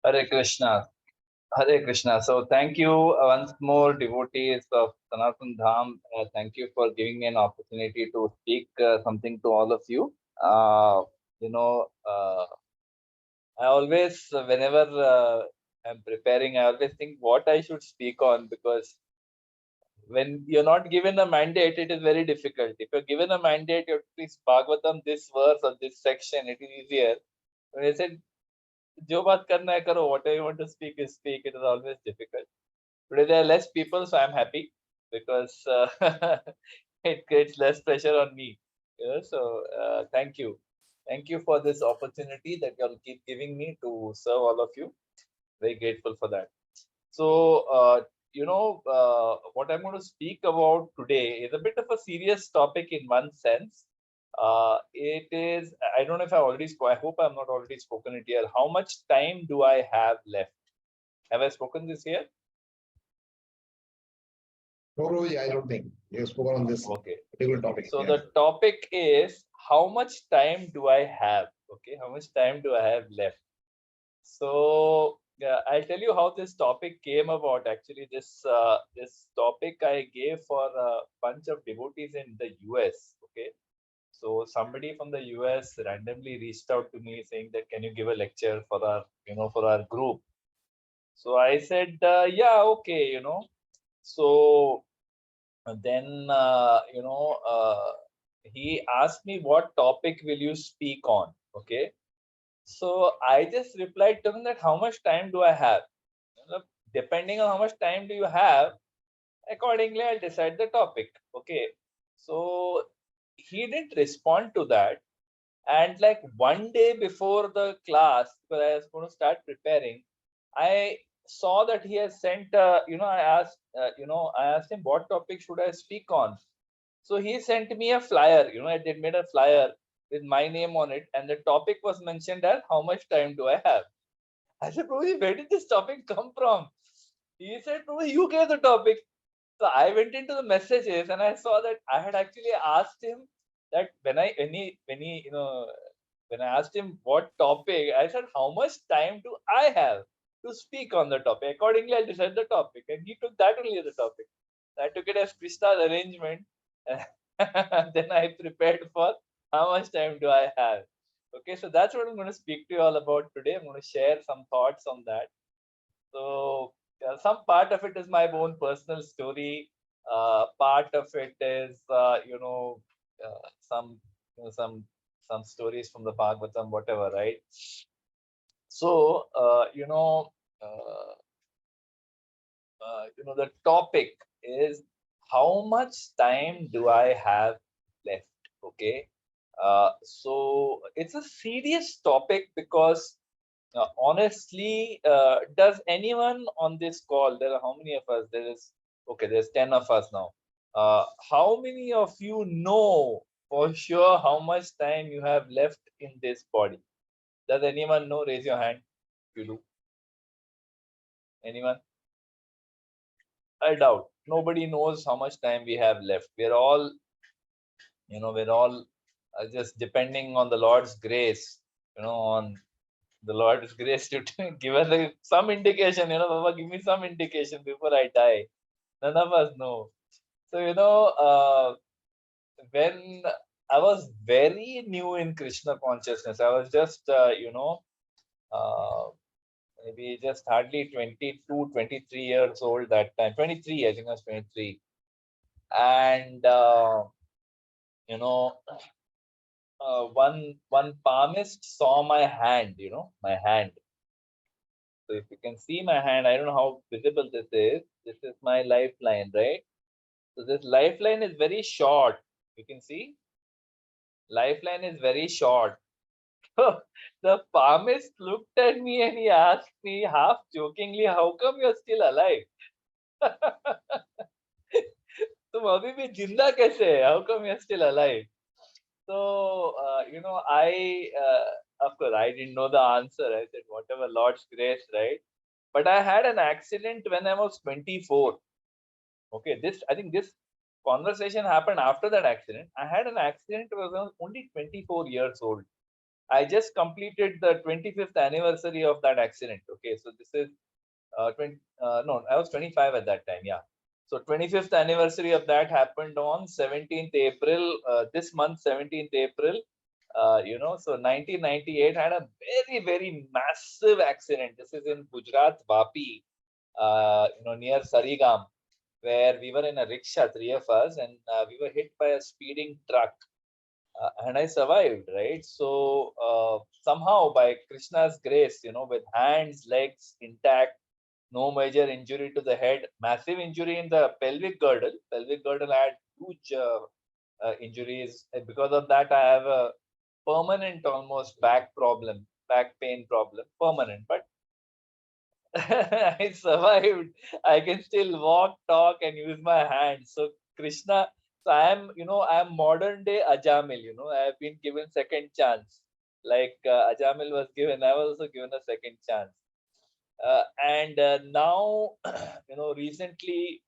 Hare Krishna. Hare Krishna. So thank you once more, devotees of Sanatana Dham. Thank you for giving me an opportunity to speak something to all of you. Uh, you know, I always, whenever I'm preparing, I always think what I should speak on, because when you're not given a mandate, it is very difficult. If you're given a mandate, you have to please Bhagavatam, this verse or this section, it is easier. When I said, जो बात करना है करो, whatever you want to speak is speak. It is always difficult. Today there are less people, so I'm happy because it creates less pressure on me. So thank you for this opportunity that you'll keep giving me to serve all of you. Very grateful for that. So what I'm going to speak about today is a bit of a serious topic in one sense. It is, I don't know if I already spoke. I hope I'm not already spoken it here. How much time do I have left? Have I spoken this here? No, I don't think you have spoken on this particular topic. So the topic is, how much time do I have? Okay, how much time do I have left? So I'll tell you how this topic came about. Actually, this topic I gave for a bunch of devotees in the US. Okay, so somebody from the US randomly reached out to me saying that, can you give a lecture for our group? So I said, yeah, okay. So then he asked me, what topic will you speak on? Okay, so I just replied to him that, how much time do I have? Depending on how much time do you have, accordingly I'll decide the topic. Okay, so he didn't respond to that. And like one day before the class, because I was going to start preparing, I saw that he has sent, I asked him, what topic should I speak on? So he sent me a flyer. I did made a flyer with my name on it, and the topic was mentioned as, how much time do I have? I said, Prabhu, where did this topic come from? He said, Prabhu, you gave the topic. So I went into the messages and I saw that I had actually asked him that when I asked him what topic, I said, how much time do I have to speak on the topic? Accordingly, I decided the topic, and he took that only as a topic. I took it as Krishna's arrangement. Then I prepared for, how much time do I have? Okay, so that's what I'm going to speak to you all about today. I'm going to share some thoughts on that. So some part of it is my own personal story. Part of it is some some stories from the Bhagavatam, whatever, right? So the topic is, how much time do I have left? Okay, so it's a serious topic because honestly, does anyone on this call, there are how many of us? There's 10 of us now. How many of you know for sure how much time you have left in this body? Does anyone know? Raise your hand if you do. Anyone? I doubt. Nobody knows how much time we have left. We're all just depending on the Lord's grace, on the Lord's grace to give us some indication, Baba, give me some indication before I die. None of us know. So, when I was very new in Krishna consciousness, I was just, maybe just hardly 22, 23 years old that time. 23, I think I was 23. And, one palmist saw my hand, my hand. So if you can see my hand, I don't know how visible this is. This is my lifeline, right? So this lifeline is very short. You can see lifeline is very short. The palmist looked at me and he asked me half jokingly, how come you're still alive? तुम अभी भी जिंदा कैसे है? How come you're still alive? So, of course, I didn't know the answer. I said, whatever, Lord's grace, right? But I had an accident when I was 24. Okay, I think this conversation happened after that accident. I had an accident when I was only 24 years old. I just completed the 25th anniversary of that accident. Okay, so this is 20, no, I was 25 at that time. Yeah. So 25th anniversary of that happened on 17th April, this month, 17th April. So 1998 had a very, very massive accident. This is in Gujarat, Vapi, near Sarigam, where we were in a rickshaw, three of us, and we were hit by a speeding truck. And I survived, right? So somehow, by Krishna's grace, with hands, legs intact, no major injury to the head, massive injury in the pelvic girdle. Pelvic girdle had huge injuries. Because of that, I have a permanent almost back problem, back pain problem, permanent. But I survived. I can still walk, talk, and use my hands. So Krishna, so I'm modern day Ajamil. I have been given second chance. Like Ajamil was given, I was also given a second chance. And now, recently,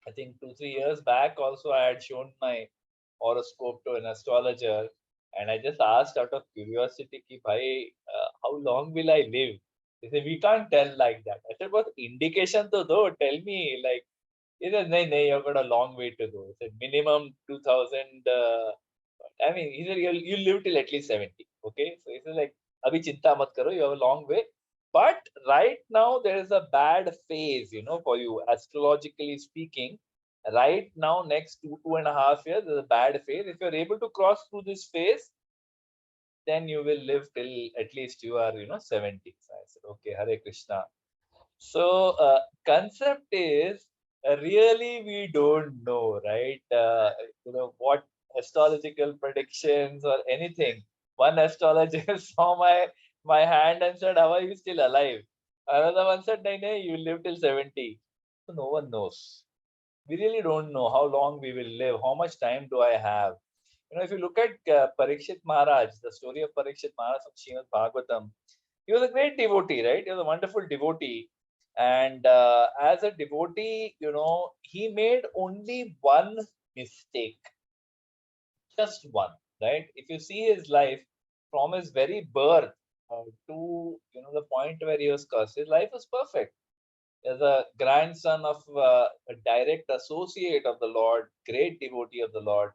I think 2-3 years back, also I had shown my horoscope to an astrologer, and I just asked out of curiosity, ki, bhai, how long will I live? They said, we can't tell like that. I said, what indication to do? Tell me, like, he said, nay, you've got a long way to go. He said, minimum 2000. I mean, he said, you'll live till at least 70. Okay. So he said, like, abhi chinta mat karo, you have a long way. But right now, there is a bad phase, for you, astrologically speaking. Right now, next 2.5 years, there's a bad phase. If you're able to cross through this phase, then you will live till at least you are, 70. So I said, okay, Hare Krishna. So, concept is really we don't know, right? What astrological predictions or anything. One astrologer saw my hand and said, "How are you still alive?" Another one said, "No, you live till 70." So no one knows. We really don't know how long we will live. How much time do I have? If you look at Parikshit Maharaj, the story of Parikshit Maharaj from Srimad Bhagavatam, he was a great devotee, right? He was a wonderful devotee. And as a devotee, he made only one mistake, just one, right? If you see his life from his very birth to, the point where he was cursed, his life was perfect. As a grandson of a direct associate of the Lord, great devotee of the Lord.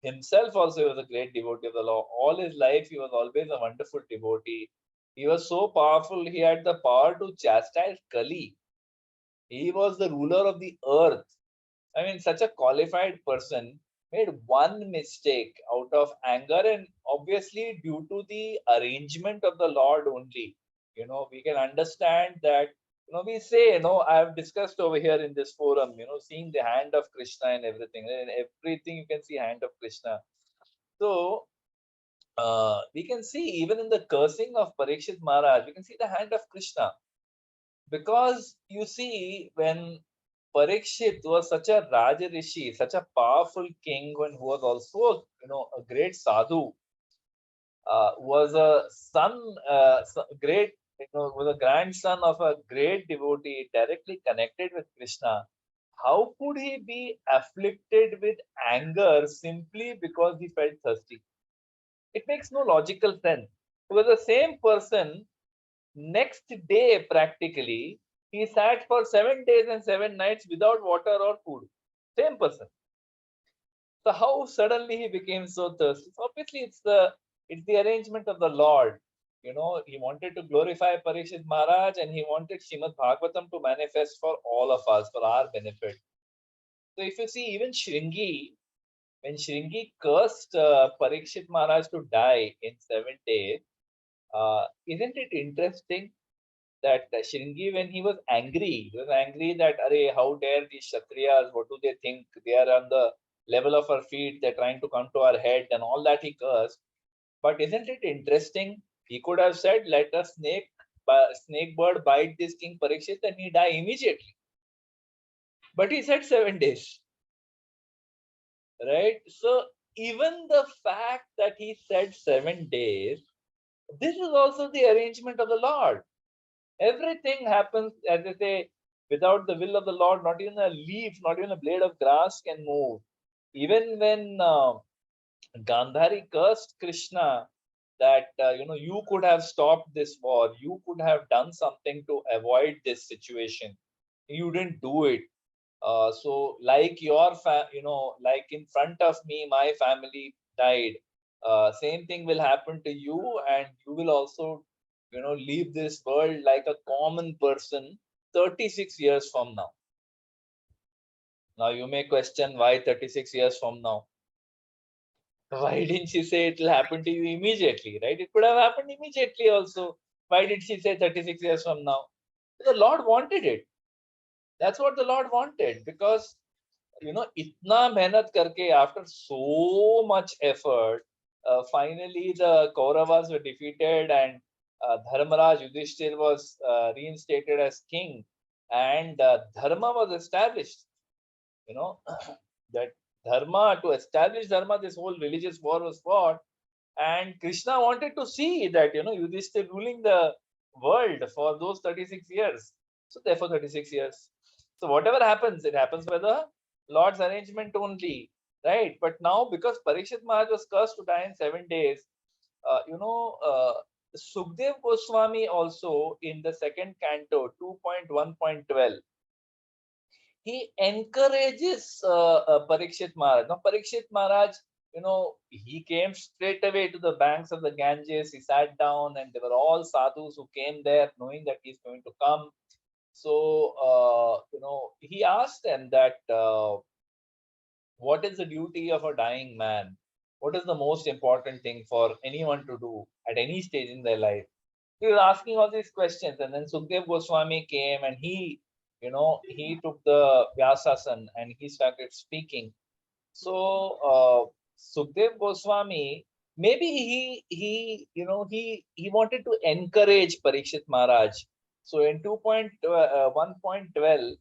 Himself also was a great devotee of the Lord. All his life, he was always a wonderful devotee. He was so powerful, he had the power to chastise Kali. He was the ruler of the earth. I mean, such a qualified person made one mistake out of anger, and obviously due to the arrangement of the Lord only. We can understand that, we say, I've discussed over here in this forum, seeing the hand of Krishna and everything. And everything you can see hand of Krishna. So we can see even in the cursing of Parikshit Maharaj, we can see the hand of Krishna. Because you see, when Parikshit was such a Raja Rishi, such a powerful king, who was also, a great sadhu, was a son, great, was a grandson of a great devotee, directly connected with Krishna. How could he be afflicted with anger simply because he felt thirsty? It makes no logical sense. Because the same person, next day, practically, he sat for 7 days and 7 nights without water or food. Same person. So how suddenly he became so thirsty? So obviously, it's the arrangement of the Lord. He wanted to glorify Parikshit Maharaj, and he wanted Srimad Bhagavatam to manifest for all of us, for our benefit. So if you see, even Shringi, when Shringi cursed Parikshit Maharaj to die in 7 days, isn't it interesting that Shringi, when he was angry that, Arey, how dare these Kshatriyas, what do they think? They are on the level of our feet, they're trying to come to our head, and all that he cursed. But isn't it interesting? He could have said, let a snake bird bite this King Parikshit and he die immediately. But he said 7 days. Right? So even the fact that he said 7 days, this is also the arrangement of the Lord. Everything happens, as they say, without the will of the Lord, not even a leaf, not even a blade of grass can move. Even when Gandhari cursed Krishna, that you could have stopped this war, you could have done something to avoid this situation, you didn't do it. So like like in front of me my family died, same thing will happen to you, and you will also leave this world like a common person 36 years from now. Now you may question, why 36 years from now? Why didn't she say it will happen to you immediately, right? It could have happened immediately also. Why did she say 36 years from now? The Lord wanted it. That's what the Lord wanted, because itna mehnat karke, after so much effort, finally the Kauravas were defeated, and Dharmaraj Yudhishthir was reinstated as king, and Dharma was established. That Dharma, to establish Dharma, this whole religious war was fought, and Krishna wanted to see that Yudhishthir ruling the world for those 36 years. So therefore 36 years. So whatever happens, it happens by the Lord's arrangement only, right? But now, because Parikshit Maharaj was cursed to die in 7 days, uh, you know uh, Sukhdev Goswami also, in the second canto 2.1.12, he encourages Parikshit Maharaj. Now, Parikshit Maharaj, he came straight away to the banks of the Ganges. He sat down, and there were all sadhus who came there, knowing that he's going to come. So, he asked them that, what is the duty of a dying man? What is the most important thing for anyone to do at any stage in their life? He was asking all these questions, and then Sukhdev Goswami came, and he took the Vyasasan and he started speaking. So Sukhdev Goswami, maybe he wanted to encourage Parikshit Maharaj. So in 2.1.12,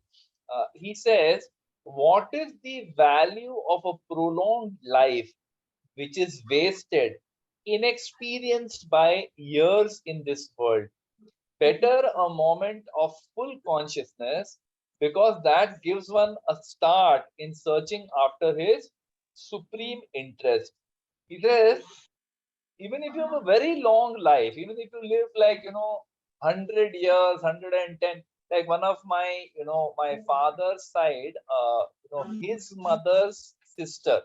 he says, what is the value of a prolonged life which is wasted, inexperienced by years in this world? Better a moment of full consciousness, because that gives one a start in searching after his supreme interest. He says, even if you have a very long life, even if you live like 100 years, 110, like one of my my father's side, his mother's sister,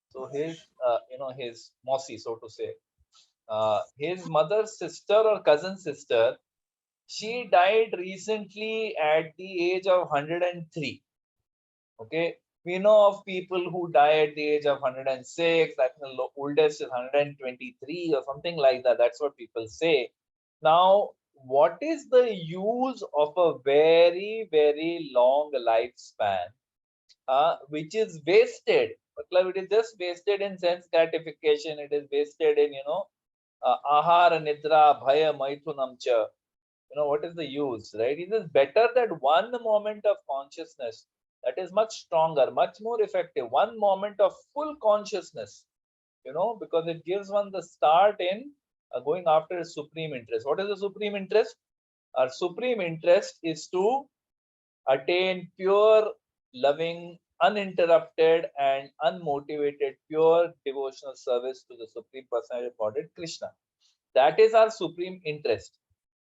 so his his mossy, so to say, his mother's sister or cousin sister, she died recently at the age of 103. Okay. We know of people who die at the age of 106. I think the oldest is 123 or something like that. That's what people say. Now, what is the use of a very, very long lifespan, which is wasted? It is just wasted in sense gratification. It is wasted in, ahara, nidra, bhaya, maithunam cha. What is the use, right? It is better that one moment of consciousness, that is much stronger, much more effective, one moment of full consciousness, because it gives one the start in going after a supreme interest. What is the supreme interest? Our supreme interest is to attain pure, loving, uninterrupted, and unmotivated, pure devotional service to the Supreme Personality of Godhead, Krishna. That is our supreme interest.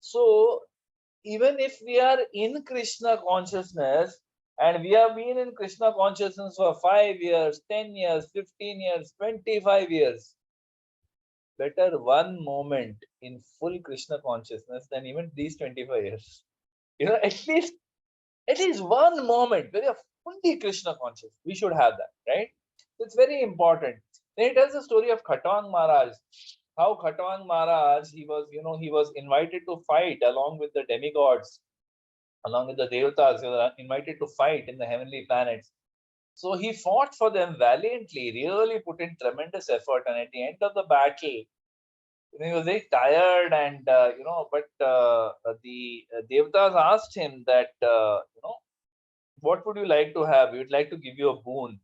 So, even if we are in Krishna consciousness, and we have been in Krishna consciousness for 5 years, 10 years, 15 years, 25 years, better one moment in full Krishna consciousness than even these 25 years. At least one moment where you're fully Krishna conscious. We should have that, right? It's very important. Then it tells the story of Khatwang Maharaj. How Khatwang Maharaj, he was invited to fight along with the demigods, along with the devatas. He was invited to fight in the heavenly planets. So he fought for them valiantly, really put in tremendous effort. And at the end of the battle, he was very tired, and but the devatas asked him that, what would you like to have? We would like to give you a boon.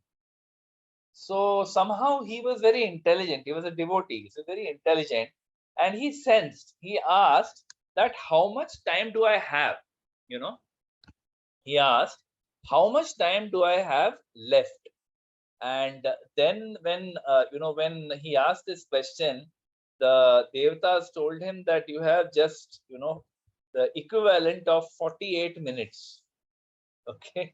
So somehow he was very intelligent. He was a devotee, so very intelligent, and he sensed. He asked that, how much time do I have? You know, he asked, how much time do I have left? And then when when he asked this question, the Devatas told him that you have just, the equivalent of 48 minutes. Okay.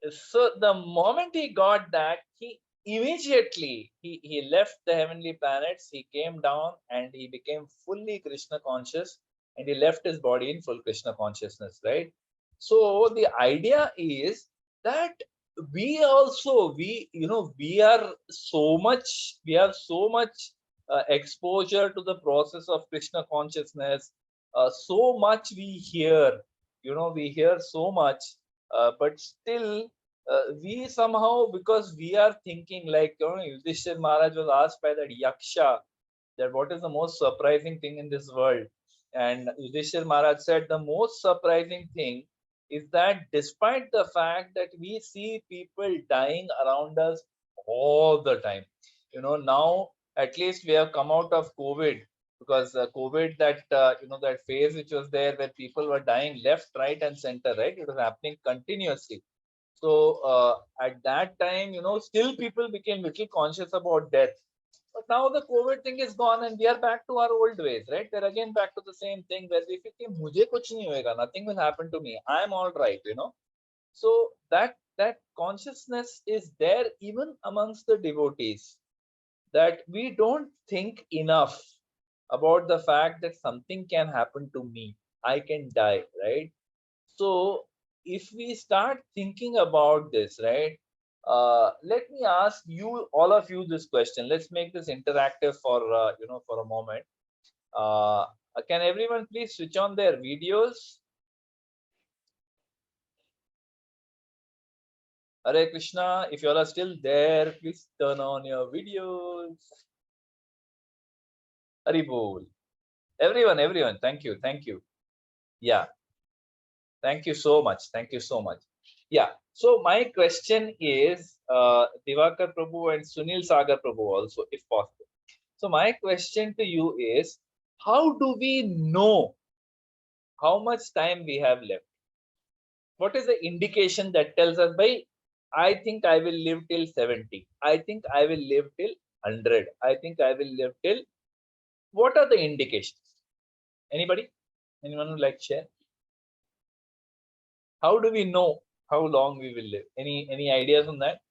So the moment he got that, he immediately he left the heavenly planets, he came down and he became fully Krishna conscious, and he left his body in full Krishna consciousness, right? So the idea is that we also, we are so much, exposure to the process of Krishna consciousness, so much we hear, we hear so much, but still we somehow, because we are thinking like, Yudhishthir Maharaj was asked by that Yaksha that what is the most surprising thing in this world, and Yudhishthir Maharaj said the most surprising thing is that despite the fact that we see people dying around us all the time, now at least we have come out of COVID, because COVID, that phase which was there where people were dying left, right, and center, right? It was happening continuously. So at that time, still people became little conscious about death. But now the COVID thing is gone and we are back to our old ways, right? We're again back to the same thing where we think, "Mujhe kuch nahi hoega, nothing will happen to me. I'm all right." So that consciousness is there even amongst the devotees, that we don't think enough about the fact that something can happen to me. I can die, right? So if we start thinking about this, right? Let me ask you, all of you, this question. Let's make this interactive for a moment. Can everyone please switch on their videos? Hare Krishna. If you all are still there, please turn on your videos. Hari Bol. Everyone. Thank you. Yeah. Thank you so much. Yeah. So my question is, Divakar Prabhu and Sunil Sagar Prabhu also, if possible. So my question to you is, how do we know how much time we have left? What is the indication that tells us, by I think I will live till 70. I think I will live till 100. I think I will live till. What are the indications? Anybody? Anyone would like to share? How do we know how long we will live? Any ideas on that?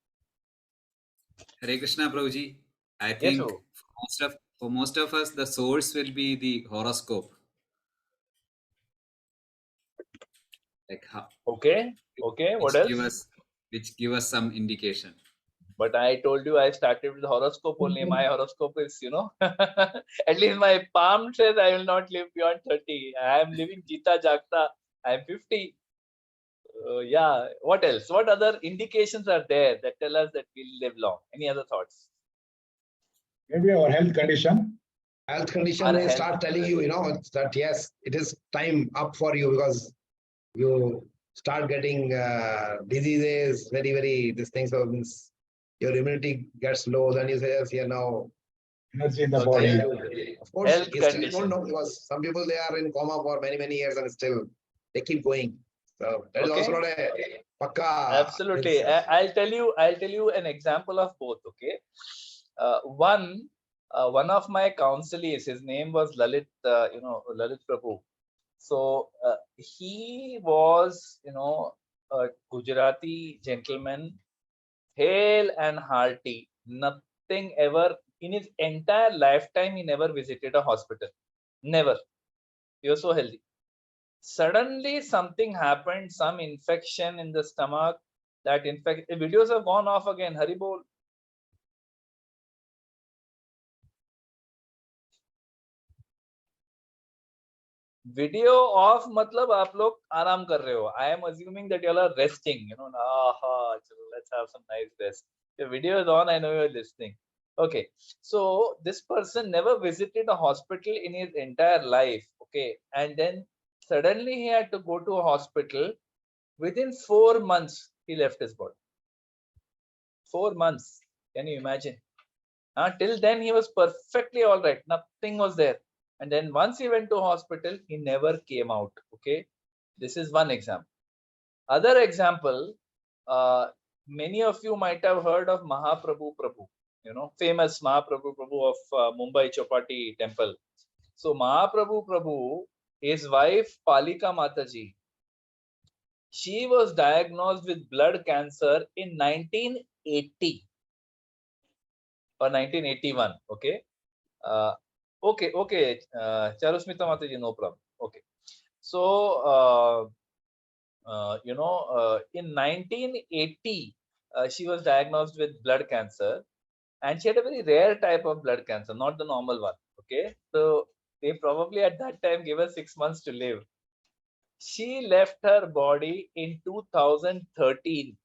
Hare Krishna, Prabhuji. I Yes, think for most of us, the source will be the horoscope. Like how? Okay. What else? Which give us some indication. But I told you I started with horoscope only. My horoscope is, at least my palm says I will not live beyond 30. I am living Jita Jagta. I am 50. Yeah. What else? What other indications are there that tell us that we'll live long? Any other thoughts? Maybe our health condition. Health condition may start telling you, that yes, it is time up for you, because you start getting diseases, this thing. So your immunity gets low, then you say, yes, here now. Energy in the body. Of course, you still don't know, because some people, they are in coma for many, many years and still they keep going. So that is also not a pakka. Absolutely. I'll tell you an example of both. Okay. One of my counselees, his name was Lalit, Lalit Prabhu. So he was, a Gujarati gentleman, hale and hearty. Nothing ever in his entire lifetime, he never visited a hospital. Never. He was so healthy. Suddenly something happened, some infection in the stomach. That infection, the videos have gone off again. Haribol. Video off matlab aap log aaram kar rahe ho. I am assuming that you all are resting, let's have some nice rest. The video is on, I know you're listening. Okay, so this person never visited a hospital in his entire life. Okay, and then suddenly he had to go to a hospital. Within 4 months he left his body. 4 months, can you imagine? Till then he was perfectly all right, nothing was there. And then once he went to hospital, he never came out. Okay, this is one example. Other example, many of you might have heard of Mahaprabhu Prabhu. famous Mahaprabhu Prabhu of Mumbai Chopati temple. So Mahaprabhu Prabhu, his wife Palika Mataji, she was diagnosed with blood cancer in 1980 or 1981. Okay. Okay. Charusmita Mataji, no problem. Okay. So, in 1980, she was diagnosed with blood cancer, and she had a very rare type of blood cancer, not the normal one. Okay. So, they probably at that time gave her 6 months to live. She left her body in 2013.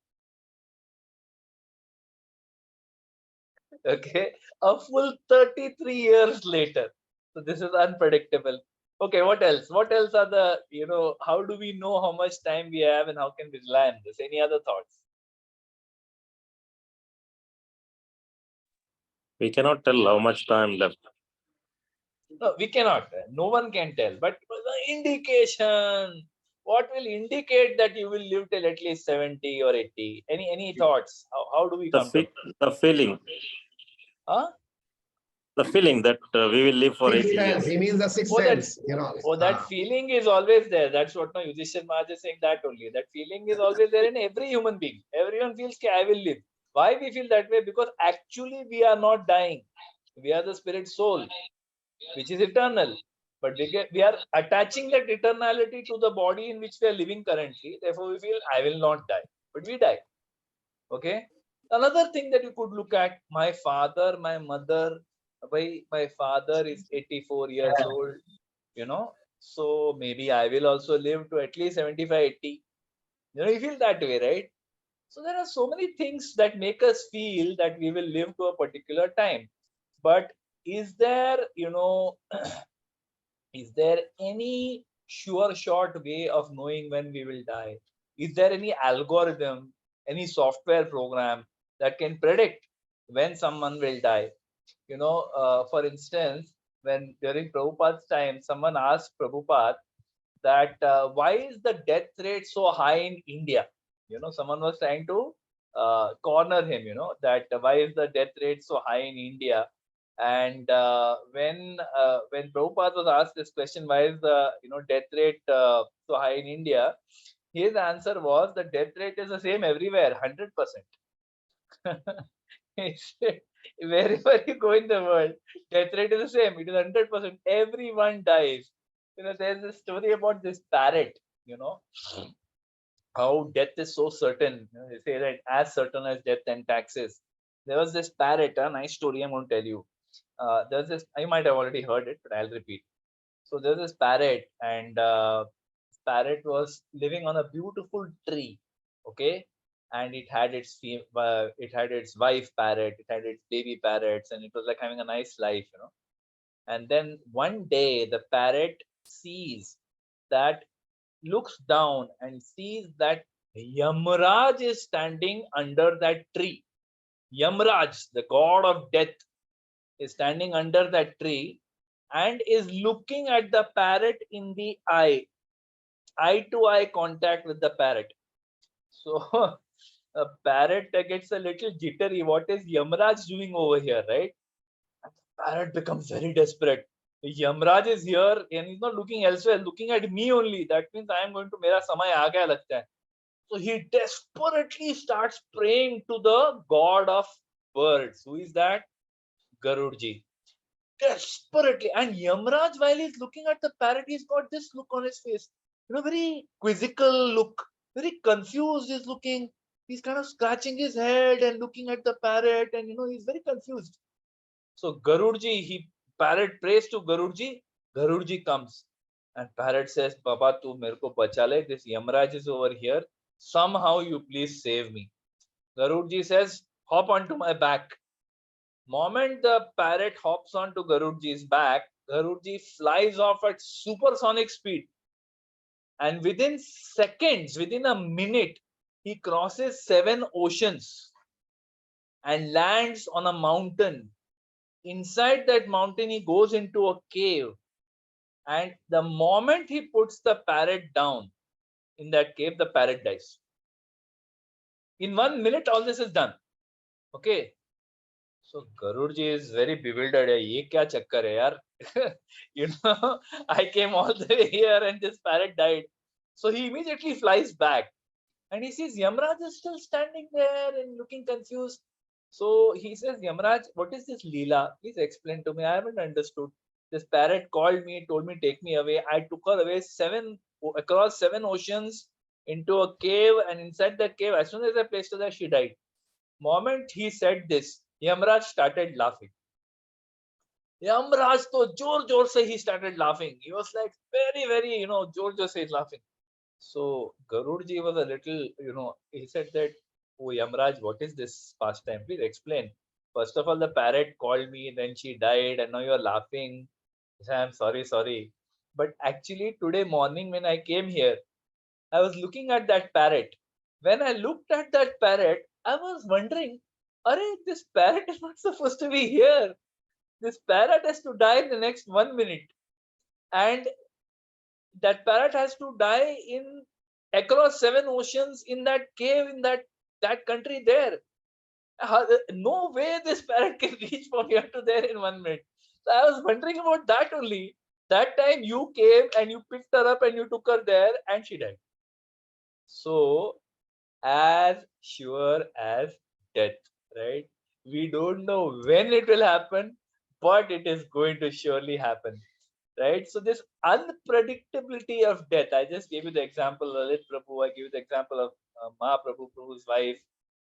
Okay, a full 33 years later. So this is unpredictable. Okay, what else? What else are the, how do we know how much time we have and how can we rely on this? Any other thoughts? We cannot tell how much time left. No, we cannot. No one can tell. But the indication, what will indicate that you will live till at least 70 or 80? Any thoughts? How do we come to the feeling? Huh? The feeling that we will live for 80 years. He means the sixth sense, that feeling is always there. That's what my Yudhishthir Maharaj is saying, that only. That feeling is always there in every human being. Everyone feels that I will live. Why we feel that way? Because actually we are not dying. We are the spirit soul, which is eternal. But we are attaching that eternality to the body in which we are living currently. Therefore, we feel I will not die. But we die. Okay. Another thing that you could look at, my father, my mother, my father is 84 years old, so maybe I will also live to at least 75, 80. You feel that way, right? So there are so many things that make us feel that we will live to a particular time. But is there, is there any sure short way of knowing when we will die? Is there any algorithm, any software program that can predict when someone will die? For instance, when during Prabhupada's time, someone asked Prabhupada that why is the death rate so high in India? Someone was trying to corner him, that why is the death rate so high in India? And when Prabhupada was asked this question, why is the death rate so high in India? His answer was the death rate is the same everywhere, 100%. Wherever you go in the world, death rate is the same. It is 100%. Everyone dies. There's a story about this parrot. How death is so certain. They say that as certain as death and taxes. There was this parrot. A nice story I'm going to tell you. There's this. You might have already heard it, but I'll repeat. So there's this parrot, and parrot was living on a beautiful tree. Okay, and it had its wife parrot, it had its baby parrots, and it was like having a nice life, And then one day the parrot looks down and sees that Yamraj is standing under that tree. Yamraj, the god of death, is standing under that tree and is looking at the parrot in the eye to eye contact with the parrot. So a parrot gets a little jittery. What is Yamraj doing over here, right? And the parrot becomes very desperate. Yamraj is here and he's not looking elsewhere, looking at me only. That means I am going to mera samay aa gaya lagta hai. So he desperately starts praying to the god of birds. Who is that? Garudji. Desperately. And Yamraj, while he's looking at the parrot, he's got this look on his face. Very quizzical look. Very confused he's looking. He's kind of scratching his head and looking at the parrot, and he's very confused. So parrot prays to Garudji. Garudji comes. And parrot says, Baba, tu mere ko bacha le. This Yamraj is over here. Somehow you please save me. Garudji says, hop onto my back. Moment the parrot hops onto Garudji's back, Garudji flies off at supersonic speed. And within seconds, within a minute, he crosses 7 oceans and lands on a mountain. Inside that mountain, he goes into a cave. And the moment he puts the parrot down in that cave, the parrot dies. In 1 minute, all this is done. Okay. So Garudji is very bewildered. ये क्या चक्कर है यार? You know, I came all the way here and this parrot died. So he immediately flies back and he sees Yamraj is still standing there and looking confused. So he says, Yamraj, what is this Leela? Please explain to me. I haven't understood. This parrot called me, told me take me away. I took her away across 7 oceans into a cave, and inside that cave, as soon as I placed her there, she died. Moment he said this, Yamraj started laughing. Yamraj to jor se he started laughing. He was like very, jor se laughing. So Garudji was a little, he said that, oh Yamraj, what is this pastime? Please explain. First of all, the parrot called me, then she died, and now you're laughing. I said, I'm sorry. But actually, today morning when I came here, I was looking at that parrot. When I looked at that parrot, I was wondering, this parrot is not supposed to be here. This parrot has to die in the next 1 minute. And that parrot has to die in across 7 oceans in that cave in that country there. No way this parrot can reach from here to there in 1 minute. So I was wondering about that only. That time you came and you picked her up and you took her there and she died. So as sure as death, right? We don't know when it will happen, but it is going to surely happen, right? So this unpredictability of death. I just gave you the example Lalit Prabhu. I gave you the example of Prabhu's wife.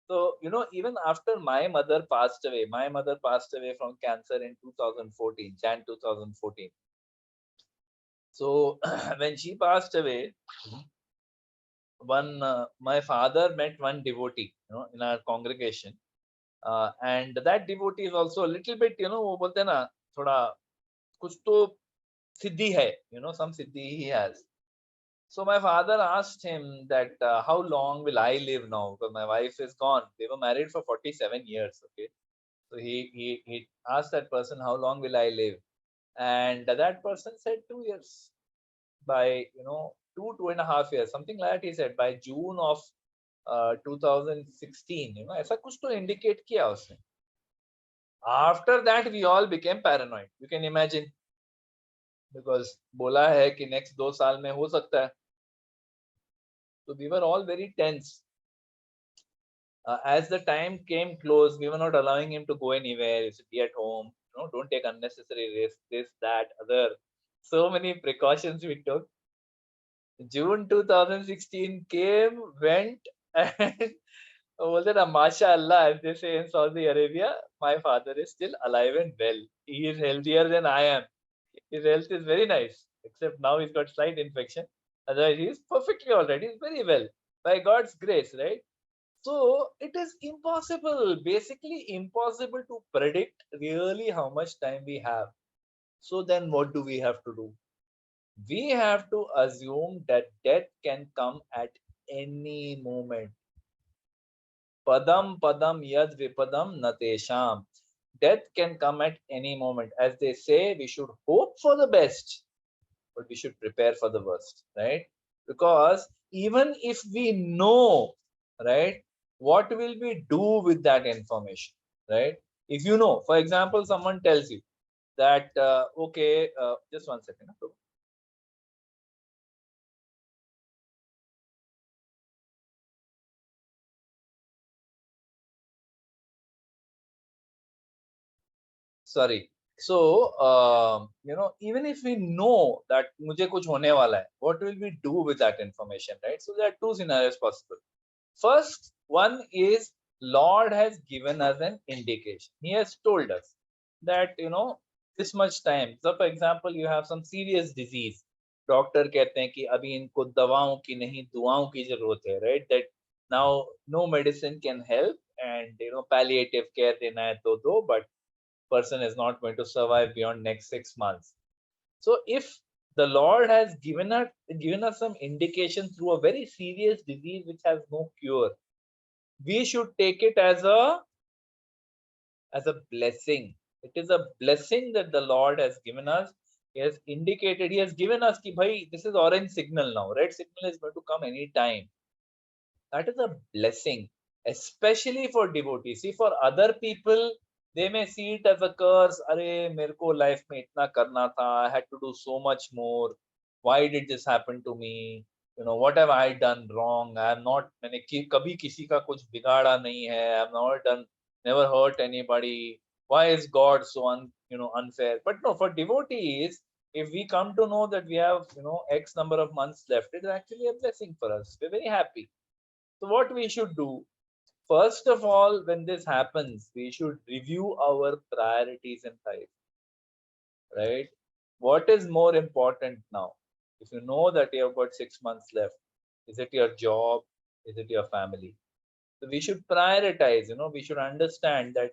So even after my mother passed away from cancer in 2014, Jan 2014. So when she passed away, my father met one devotee, in our congregation, and that devotee is also a little bit, वो बोलते हैं ना थोड़ा कुछ तो siddhi hai, some siddhi he has. So my father asked him that how long will I live now? Because my wife is gone. They were married for 47 years. Okay, so he asked that person, how long will I live? And that person said 2 years. By 2.5 years, something like that. He said by June of 2016. ऐसा कुछ तो indicate किया उसने. After that, we all became paranoid. You can imagine. Because बोला है कि next 2 साल में हो सकता है. So we were all very tense. As the time came close, we were not allowing him to go anywhere. He should be at home. Don't take unnecessary risks. This, that, other. So many precautions we took. June 2016 came, went, and mashallah, as they say in Saudi Arabia, my father is still alive and well. He is healthier than I am. His health is very nice, except now he's got slight infection. Otherwise, he is perfectly all right. He's very well by God's grace, right? So it is impossible, basically impossible to predict really how much time we have. So then what do we have to do? We have to assume that death can come at any moment. Padam yad vipadam natesham. Death can come at any moment. As they say, we should hope for the best, but we should prepare for the worst, right? Because even if we know, right, what will we do with that information, right? If you know, for example, someone tells you that, okay, just 1 second. Sorry. So, even if we know that मुझे कुछ होने वाला है, what will we do with that information, right? So there are two scenarios possible. First one is Lord has given us an indication. He has told us that, this much time. So for example, you have some serious disease. Doctor कहते हैं कि अभी इनको दवाओं की नहीं दुआओं की जरूरत है, right? That now no medicine can help, and palliative care देना है तो दो, but person is not going to survive beyond next 6 months. So if the Lord has given us some indication through a very serious disease which has no cure, we should take it as a blessing. It is a blessing that the Lord has given us. He has indicated, he has given us ki bhai, this is orange signal now. Red signal is going to come anytime. That is a blessing, especially for devotees. See, for other people, They may see it as a curse. Arey, mere ko life mein itna karna tha. I had to do so much more. Why did this happen to me? You know, what have I done wrong? I have not, मैंने कभी किसी का कुछ बिगाड़ा नहीं है. I have not done, never hurt anybody. Why is God so unfair? But no, for devotees, if we come to know that we have, X number of months left, it is actually a blessing for us. We're very happy. So what we should do, first of all, when this happens, we should review our priorities in life, right? What is more important now? If you know that you have got 6 months left, is it your job? Is it your family? So we should prioritize, we should understand that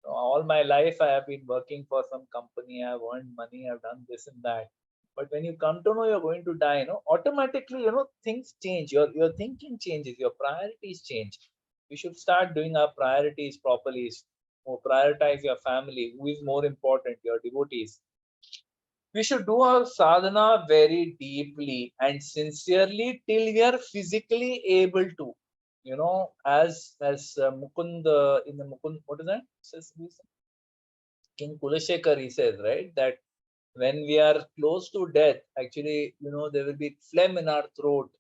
all my life I have been working for some company, I have earned money, I've done this and that. But when you come to know you're going to die, automatically, things change. Your thinking changes, your priorities change. We should start doing our priorities properly. Or prioritize your family. Who is more important? Your devotees. We should do our sadhana very deeply and sincerely till we are physically able to. As Mukund in the Mukund, what is that? King Kulashekar, he says, right, that when we are close to death, actually, there will be phlegm in our throat,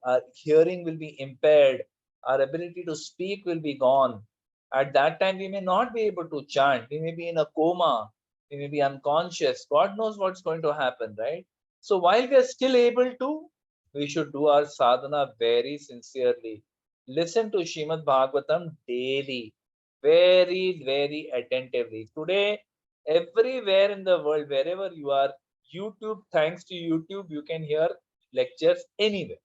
our hearing will be impaired, our ability to speak will be gone. At that time, we may not be able to chant, we may be in a coma, we may be unconscious. God knows what's going to happen, right? So while we are still able to, we should do our sadhana very sincerely. Listen to Shrimad Bhagavatam daily, very, very attentively. Today, everywhere in the world, wherever you are, YouTube, thanks to YouTube, you can hear lectures anywhere.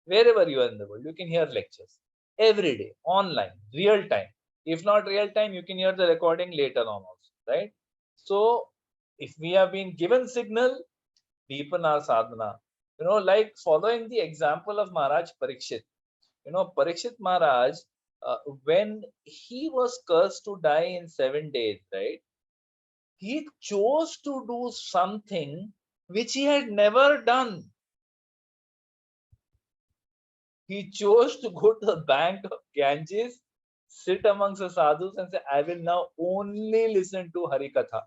Wherever you are in the world, you can hear lectures every day, online, real time. If not real time, you can hear the recording later on also, right? So, if we have been given signal, deepen our sadhana. Like following the example of Maharaj Parikshit. Parikshit Maharaj, when he was cursed to die in 7 days, right? He chose to do something which he had never done. He chose to go to the bank of Ganges, sit amongst the sadhus and say, I will now only listen to Harikatha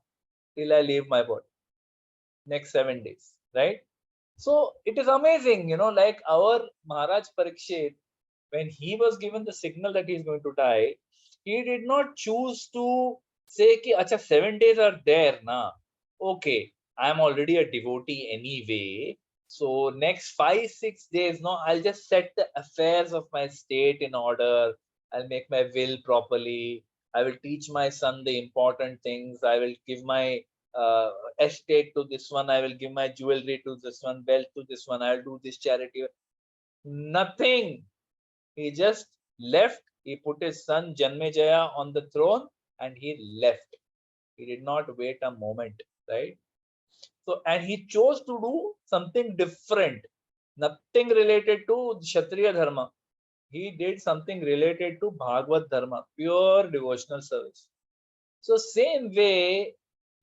till I leave my body. Next 7 days, right? So it is amazing, like our Maharaj Parikshit, when he was given the signal that he is going to die, he did not choose to say, ki, Acha, 7 days are there, na. Okay, I am already a devotee anyway. So next 5-6 days, no, I'll just set the affairs of my state in order. I'll make my will properly. I will teach my son the important things. I will give my estate to this one. I will give my jewelry to this one, wealth to this one. I'll do this charity. Nothing. He just left. He put his son Janmejaya on the throne and he left. He did not wait a moment, right? So, and he chose to do something different, nothing related to Kshatriya Dharma. He did something related to Bhagavad Dharma, pure devotional service. So, same way,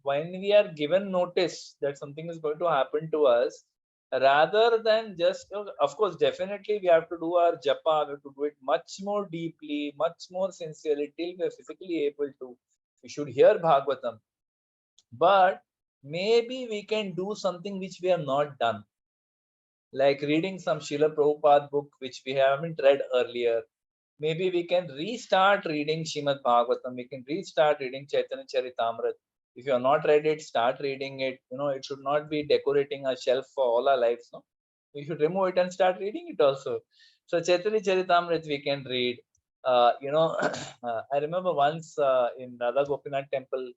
when we are given notice that something is going to happen to us, rather than just, of course, definitely we have to do our japa, we have to do it much more deeply, much more sincerely till we are physically able to. We should hear Bhagavatam. But maybe we can do something which we have not done, like reading some Srila Prabhupada book which we haven't read earlier. Maybe we can restart reading Shrimad Bhagavatam. We can restart reading Chaitanya Charitamrita. If you have not read it, start reading it. It should not be decorating a shelf for all our lives. No, we should remove it and start reading it also. So Chaitanya Charitamrita we can read. I remember once in Radha Gopinath temple,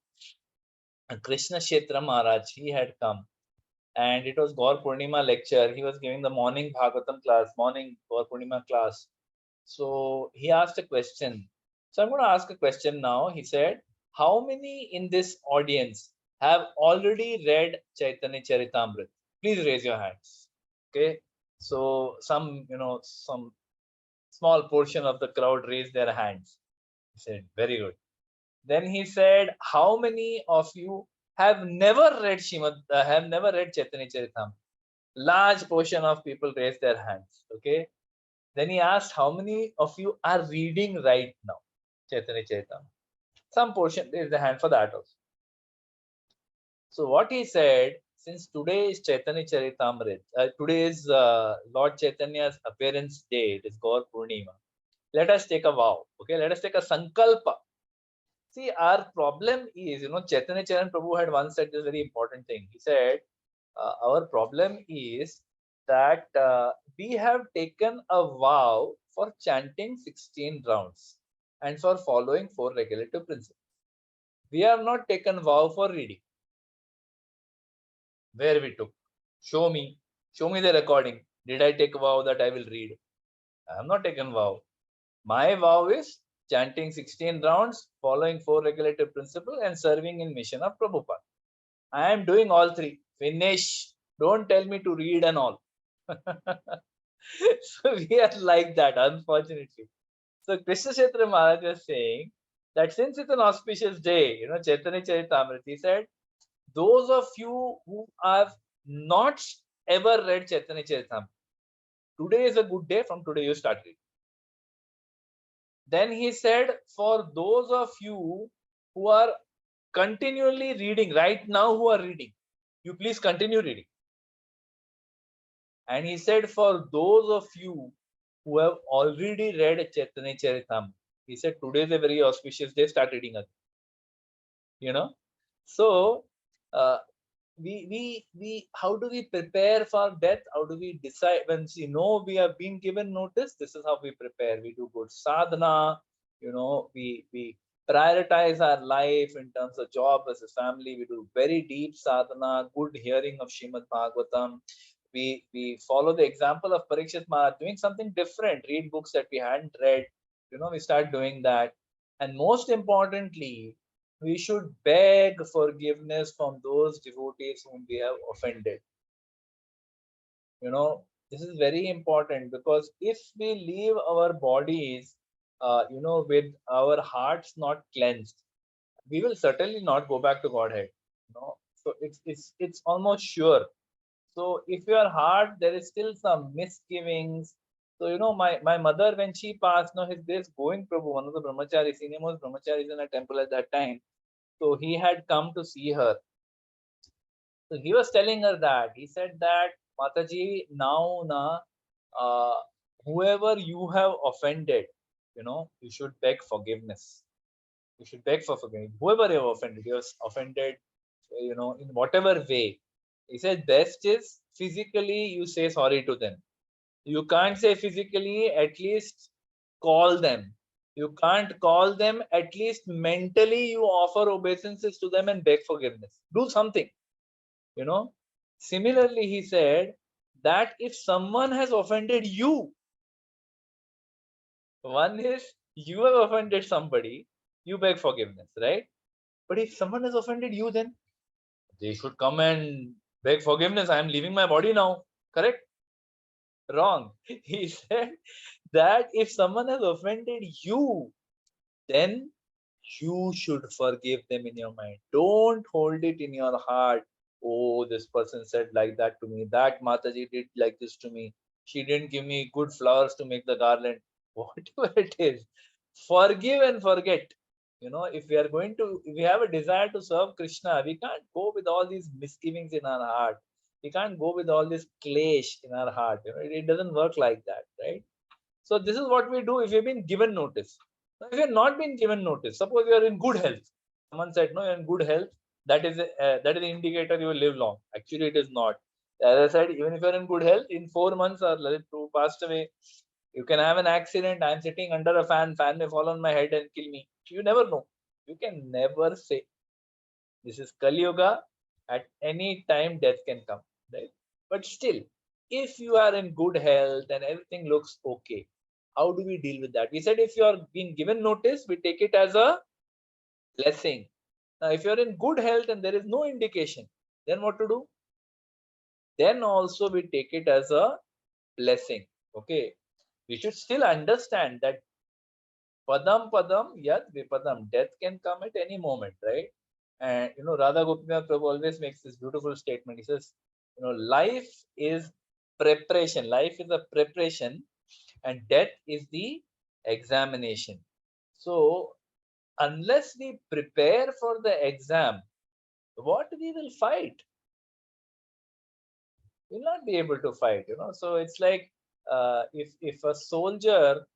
Krishna Kshetra Maharaj, he had come and it was Gaur Purnima lecture. He was giving the morning Bhagavatam class, morning Gaur Purnima class. So he asked a question. So I'm going to ask a question now. He said, how many in this audience have already read Chaitanya Charitamrita? Please raise your hands. Okay. So some small portion of the crowd raised their hands. He said, very good. Then he said, how many of you have never read Chaitanya Charitamrita? Large portion of people raised their hands. Okay. Then he asked, how many of you are reading right now Chaitanya Charitamrita? Some portion, there is a hand for that also. So what he said, since today is Chaitanya Charitamrita, today is Lord Chaitanya's appearance day, it is Gaur Purnima. Let us take a vow. Okay, let us take a sankalpa. See, our problem is, Chaitanya Charan Prabhu had once said this very important thing. He said, our problem is that we have taken a vow for chanting 16 rounds and for following 4 regulative principles. We have not taken vow for reading. Where we took? Show me the recording. Did I take a vow that I will read? I have not taken vow. My vow is chanting 16 rounds, following 4 regulative principles, and serving in mission of Prabhupada. I am doing all 3. Finish. Don't tell me to read and all. So we are like that, unfortunately. So Krishna Kshetra Maharaj was saying that since it's an auspicious day, Chaitanya Charitamrita, he said, those of you who have not ever read Chaitanya Charitamrita, today is a good day. From today you start reading. Then he said, for those of you who are continually reading right now, who are reading, you please continue reading. And he said, for those of you who have already read Chaitanya Charitamrita, he said, today is a very auspicious day, start reading again. So we how do we prepare for death? How do we decide when we have been given notice? This is how we prepare. We do good sadhana, we prioritize our life in terms of job versus family. We do very deep sadhana, good hearing of Srimad Bhagavatam. We follow the example of Parikshit Maharaj, doing something different, read books that we hadn't read. We start doing that. And most importantly, we should beg forgiveness from those devotees whom we have offended. This is very important, because if we leave our bodies, with our hearts not cleansed, we will certainly not go back to Godhead. So it's almost sure. So if your heart, there is still some misgivings. So, my mother, when she passed, his grace going Prabhu, one of the brahmacharis, senior most brahmacharis in a temple at that time. So he had come to see her. So he was telling her that. He said that, Mataji, now, whoever you have offended, you should beg forgiveness. You should beg for forgiveness. Whoever you have offended, in whatever way. He said, best is physically you say sorry to them. You can't say physically, at least call them. You can't call them, at least mentally you offer obeisances to them and beg forgiveness. Do something. Similarly, he said that if someone has offended you, one is you have offended somebody, you beg forgiveness, right? But if someone has offended you, then they should come and beg forgiveness. I am leaving my body now. Correct? Wrong. He said that if someone has offended you, then you should forgive them in your mind. Don't hold it in your heart. Oh, this person said like that to me. That Mataji did like this to me. She didn't give me good flowers to make the garland. Whatever it is, forgive and forget. If we have a desire to serve Krishna, we can't go with all these misgivings in our heart. We can't go with all this clash in our heart. It doesn't work like that, right? So this is what we do if you've been given notice. Now, if you have not been given notice, suppose you are in good health. Someone said, no, you're in good health. That is an indicator you will live long. Actually, it is not. As I said, even if you're in good health, in 4 months or two passed away, you can have an accident. I'm sitting under a fan may fall on my head and kill me. You never know. You can never say. This is Kali Yuga. At any time, death can come. Right? But still, if you are in good health and everything looks okay, how do we deal with that? We said if you are being given notice, we take it as a blessing. Now, if you're in good health and there is no indication, then what to do? Then also we take it as a blessing. Okay. We should still understand that padam yad vipadam, death can come at any moment, right? And Radha Gopinath Prabhu always makes this beautiful statement. He says, life is preparation. Life is a preparation, and death is the examination. So unless we prepare for the exam, what we will fight? We'll not be able to fight, So it's like if a soldier,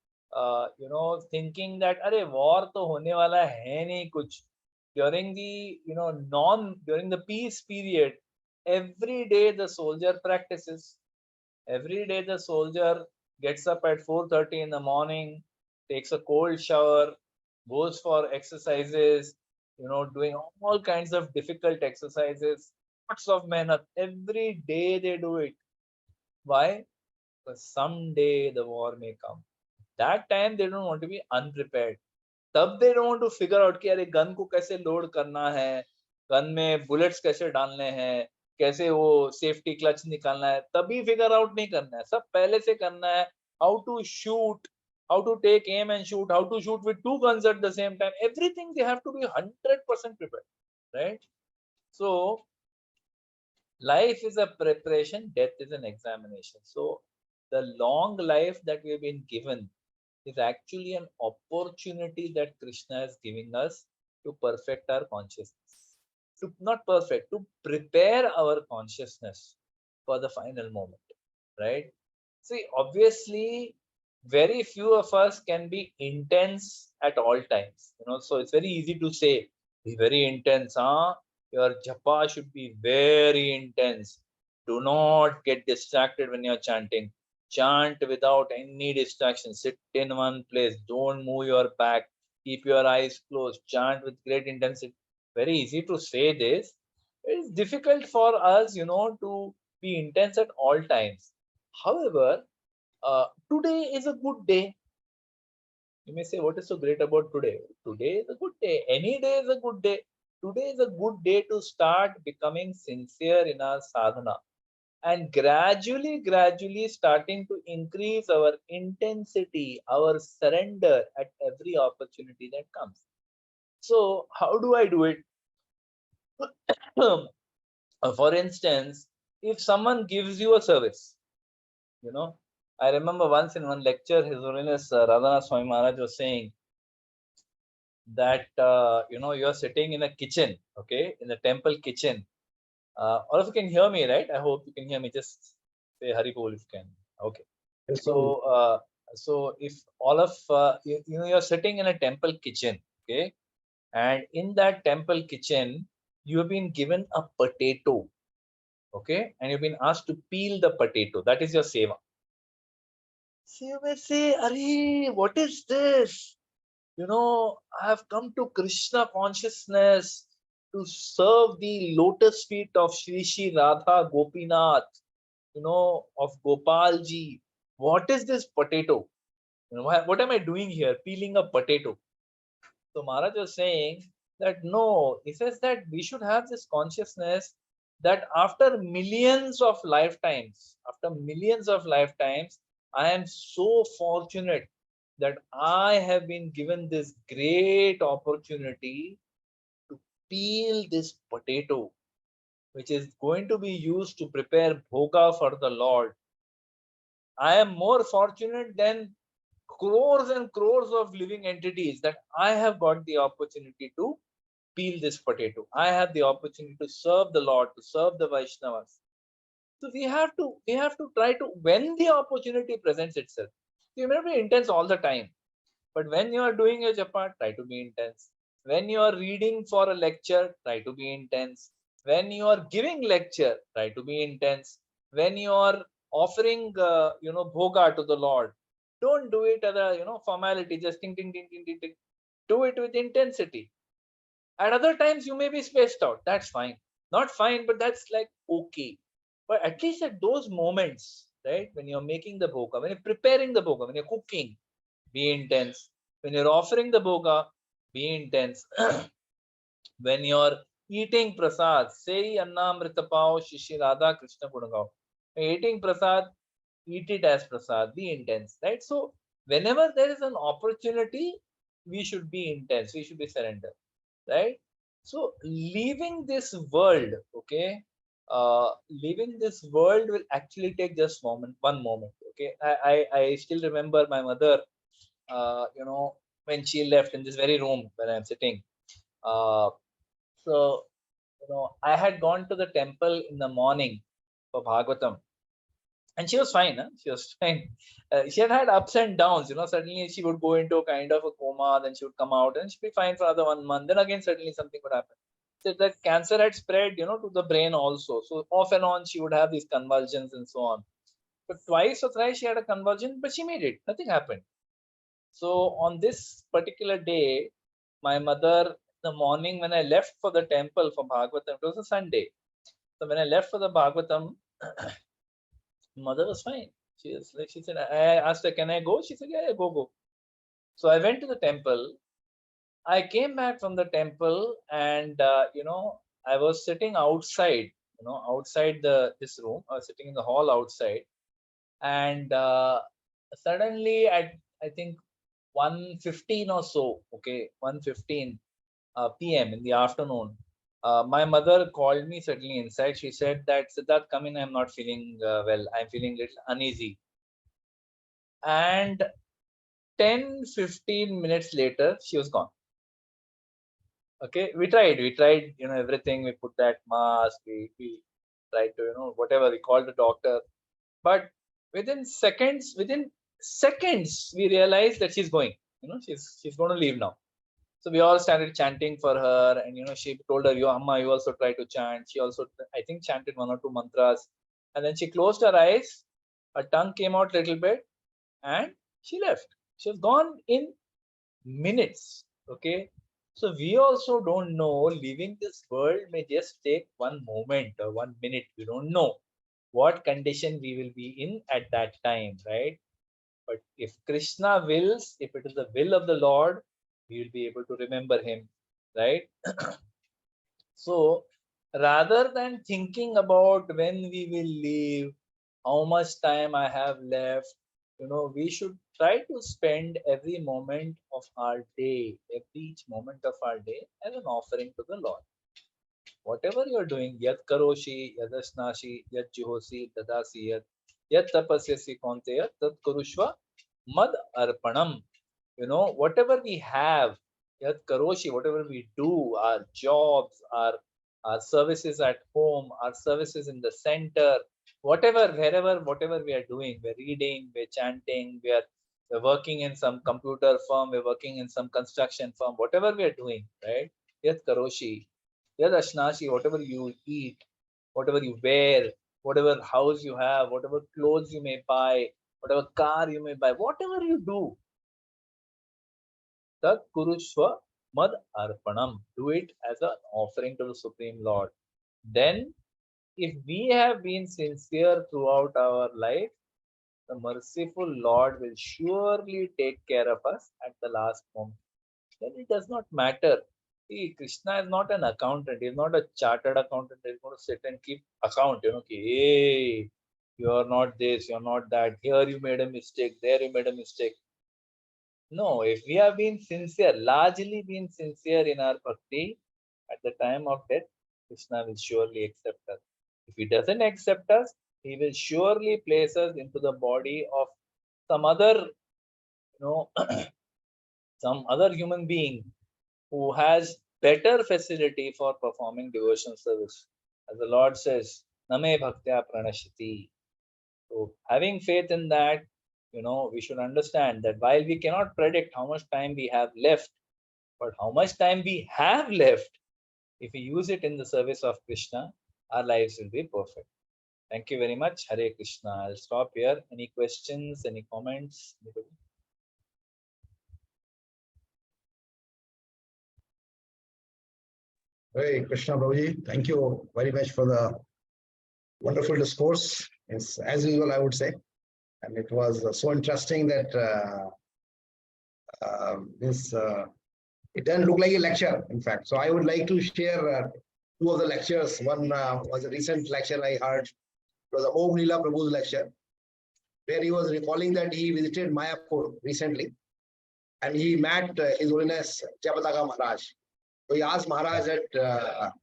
thinking that, "Arey, war to hone wala hai nahi kuch," during the, during the peace period, every day the soldier practices. Every day the soldier gets up at 4:30 in the morning, takes a cold shower, goes for exercises, doing all kinds of difficult exercises. Lots of men up. Every day they do it. Why? Because someday the war may come. That time they don't want to be unprepared. तब they don't want to figure out कि अरे gun को कैसे load करना है, gun में bullets कैसे डालने हैं, कैसे वो सेफ्टी क्लच निकालना है, तभी फिगर आउट नहीं करना है, सब पहले से करना है. How to shoot, how to take aim and shoot, how to shoot with two guns at the same time, everything they have to be 100% prepared, right? So life is a preparation, death is an examination. So the long life that we've been given is actually an opportunity that Krishna is giving us to perfect our consciousness. To not perfect, to prepare our consciousness for the final moment, right? See, obviously, very few of us can be intense at all times. So it's very easy to say, be very intense, huh? Your japa should be very intense. Do not get distracted when you're chanting. Chant without any distraction. Sit in one place. Don't move your back. Keep your eyes closed. Chant with great intensity. Very easy to say this. It's difficult for us, to be intense at all times. However, today is a good day. You may say, what is so great about today? Today is a good day. Any day is a good day. Today is a good day to start becoming sincere in our sadhana and gradually starting to increase our intensity, our surrender at every opportunity that comes. So how do I do it? For instance, if someone gives you a service, I remember once in one lecture, His Holiness Radhanath Swami Maharaj was saying that, you're sitting in a kitchen, okay, in the temple kitchen. All of you can hear me, right? I hope you can hear me. Just say Hari Bol if you can. Okay. So if all of, you're sitting in a temple kitchen, okay, and in that temple kitchen, you have been given a potato, okay, and you've been asked to peel the potato. That is your seva. So you may say, "Arey, what is this? I have come to Krishna consciousness to serve the lotus feet of Shri Shri Radha Gopinath, of Gopalji. What is this potato? What am I doing here? Peeling a potato." So Maharaj was saying that no, he says that we should have this consciousness that after millions of lifetimes, I am so fortunate that I have been given this great opportunity to peel this potato, which is going to be used to prepare bhoga for the Lord. I am more fortunate than crores and crores of living entities that I have got the opportunity to peel this potato. I have the opportunity to serve the Lord, to serve the Vaishnavas. So we have to try to, when the opportunity presents itself, you may not be intense all the time, but when you are doing a japa, try to be intense. When you are reading for a lecture, try to be intense. When you are giving lecture, try to be intense. When you are offering, bhoga to the Lord, don't do it as a, formality, just ting, ting, ting, ting, ting, ting. Do it with intensity. At other times, you may be spaced out. That's fine. Not fine, but that's like okay. But at least at those moments, right, when you're making the bhoga, when you're preparing the bhoga, when you're cooking, be intense. When you're offering the bhoga, be intense. When you're eating prasad, say Annamrita Pao Shishi Radha Krishna Gunagao. Eating prasad, eat it as prasad, be intense, right? So whenever there is an opportunity, we should be intense, we should be surrendered, right? So leaving this world, okay, leaving this world will actually take just one moment, okay. I still remember my mother, when she left in this very room where I'm sitting. So, I had gone to the temple in the morning for Bhagavatam, and she was fine. Huh? She was fine. She had ups and downs. Suddenly she would go into kind of a coma, then she would come out, and she'd be fine for another 1 month. Then again, suddenly something would happen. So that cancer had spread, to the brain also. So off and on, she would have these convulsions and so on. But twice or thrice she had a convulsion, but she made it. Nothing happened. So on this particular day, my mother, in the morning when I left for the temple for Bhagavatam, it was a Sunday. So when I left for the Bhagavatam, mother was fine. She said, I asked her, can I go? She said, yeah, go, go. So I went to the temple. I came back from the temple, and I was sitting outside, outside this room. I was sitting in the hall outside, and suddenly at, I think, 1:15 or so, okay, 1:15 p.m. in the afternoon, my mother called me suddenly inside. She said that, Siddharth, come in. I'm not feeling well. I'm feeling a little uneasy. And 10-15 minutes later, she was gone. Okay, we tried, everything. We put that mask, we tried to, whatever, we called the doctor. But within seconds, we realized that she's going, she's going to leave now. So we all started chanting for her, and she told her, Amma, you also try to chant. She also, I think, chanted 1 or 2 mantras. And then she closed her eyes, her tongue came out a little bit, and she left. She was gone in minutes. Okay. So we also don't know, leaving this world may just take 1 moment or 1 minute. We don't know what condition we will be in at that time, right? But if Krishna wills, if it is the will of the Lord, we will be able to remember him, right? So rather than thinking about when we will leave, how much time I have left, we should try to spend every moment of our day, each moment of our day as an offering to the Lord. Whatever you're doing, yat karoshi, yadasnashi, yat juhosi, dadasi, yat tapasyasi kaunteya, tat kurushva mad arpanam. Whatever we have, yat karoshi, whatever we do, our jobs, our services at home, our services in the center, whatever we are doing, we're reading, we're chanting, we're working in some computer firm, we're working in some construction firm, whatever we are doing, right? Yat karoshi, yat ashnashi, whatever you eat, whatever you wear, whatever house you have, whatever clothes you may buy, whatever car you may buy, whatever you do, Tat Kurushva Mad Arpanam. Do it as an offering to the Supreme Lord. Then, if we have been sincere throughout our life, the merciful Lord will surely take care of us at the last moment. Then it does not matter. See, Krishna is not an accountant. He is not a chartered accountant. He's going to sit and keep account. Hey, you are not this, you are not that. Here you made a mistake. There you made a mistake. No, if we have been sincere, largely been sincere in our bhakti, at the time of death, Krishna will surely accept us. If he doesn't accept us, he will surely place us into the body of some other, some other human being who has better facility for performing devotional service. As the Lord says, Name Bhaktya Pranashiti. So having faith in that, we should understand that while we cannot predict how much time we have left, but how much time we have left, if we use it in the service of Krishna, our lives will be perfect. Thank you very much. Hare Krishna. I'll stop here. Any questions, any comments? Hey, Krishna Prabhuji, thank you very much for the wonderful discourse. It's as usual, I would say. And it was so interesting that it doesn't look like a lecture, in fact. So I would like to share 2 of the lectures. One was a recent lecture I heard. It was Om Leela Prabhu's lecture, where he was recalling that he visited Mayapur recently, and he met His Holiness Jayapataka Maharaj. So he asked Maharaj that,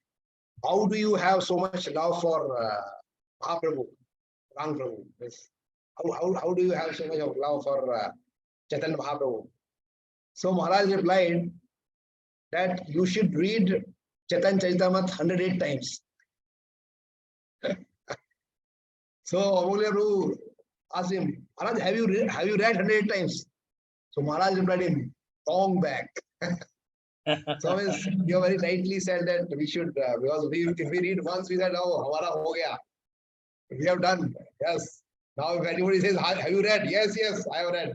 how do you have so much love for Mahaprabhu, Rang Prabhu? How do you have so much of love for Chaitanya Mahaprabhu? So Maharaj replied that you should read Chaitanya Charitamrita 108 times. So Amulya Prabhu asked him, Maharaj, have you read 108 times? So Maharaj replied him, wrong back. So you very rightly said that we should, because if we read once, we said, oh, hamara ho gaya. We have done. Yes. Now if anybody says, have you read? Yes, I have read.